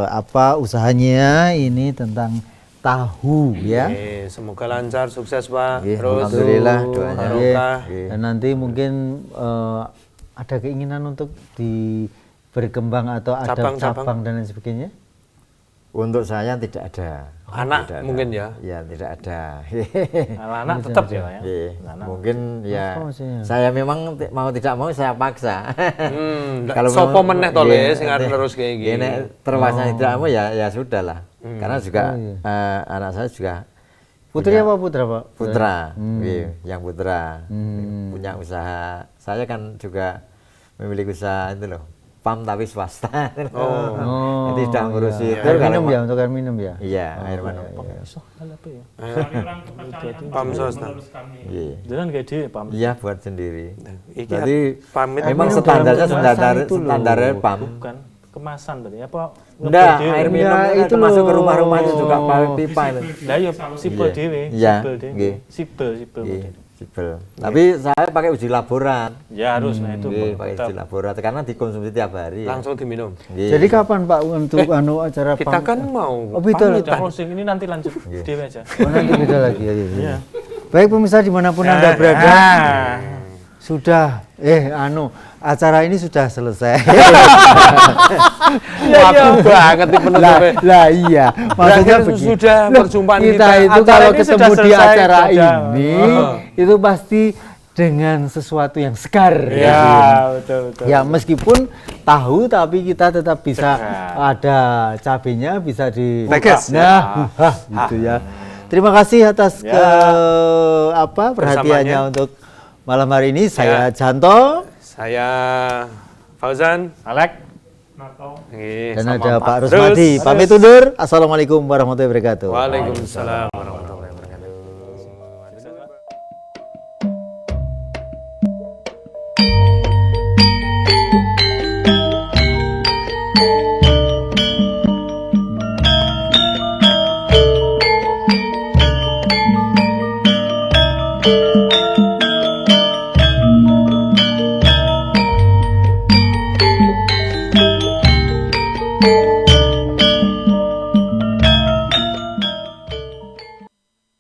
apa usahanya ini tentang tahu ya. Oke, semoga lancar, sukses Pak. Nggih, Terus alhamdulillah doanya. barokah. Dan nanti mungkin ada keinginan untuk berkembang atau ada Cabang-cabang. cabang dan lain sebagainya. Untuk saya tidak ada. Anak Tidak ada. mungkin ya. Ya tidak ada. Anak tetap ya, Pak ya. Iya, Anak. mungkin ya Apa maksudnya? saya memang mau tidak mau saya paksa. Kalau sopo meneh to iya, Le sing arep terus kayak iya, gini. nek terpaksa tidak mau ya sudah lah. Karena juga iya. anak saya juga Putri apa putra Pak? putra, iya, yang putra punya usaha. Saya kan juga memiliki usaha itu loh, PAM tapi swasta. Jadi sudah ngurusi itu. Air kalau minum ya, untuk air minum ya. Iya, air minum. Iso hal apa ya? Aliran kepercayaan Pam swasta. menurut kami. Iya. Jangan kayak dia, Pak. Iya buat sendiri. Iki Jadi pamit memang minum standarnya dalam kemasan itu loh. standarnya PAM. Bukan kemasan berarti apa? Enggak, ngebel air dhewe. minum Enggak, itu itu masuk ke loh. rumah-rumah itu juga pakai pipa itu. Lah ya sipel Iya. dhewe, Iya, sipel dhewe. nggih. Sipel Iya, sipel. Tapi saya pakai uji laboran. Ya harus nah itu. Iya, pakai uji laboran karena dikonsumsi tiap hari. Ya. langsung diminum. Iya. Jadi kapan Pak untuk acara Kita PAM? kan mau Oh, betul. pamitan. Closing ini nanti lanjut dhewe aja. Oh, nanti beda lagi ya. Iya. Baik pemirsa dimanapun Anda berada, sudah acara ini sudah selesai. Waktu banget di penutupnya. Lah iya, maksudnya Berakhir begini. sudah Loh, perjumpaan kita kita. itu Acara kalau ini ketemu sudah di selesai, acara sudah. ini itu pasti dengan sesuatu yang segar. Ya, betul. Ya meskipun tahu tapi kita tetap bisa Segar. ada cabenya bisa di Teges. Nah, gitu ya. Terima kasih atas perhatiannya Bersamanya. untuk malam hari ini. Saya Janto Saya Fauzan. Alek. Nato. Nggih, dan sama ada Pak Rus. Rusmadi. Pamit undur. Assalamualaikum warahmatullahi wabarakatuh. Waalaikumsalam warahmatullahi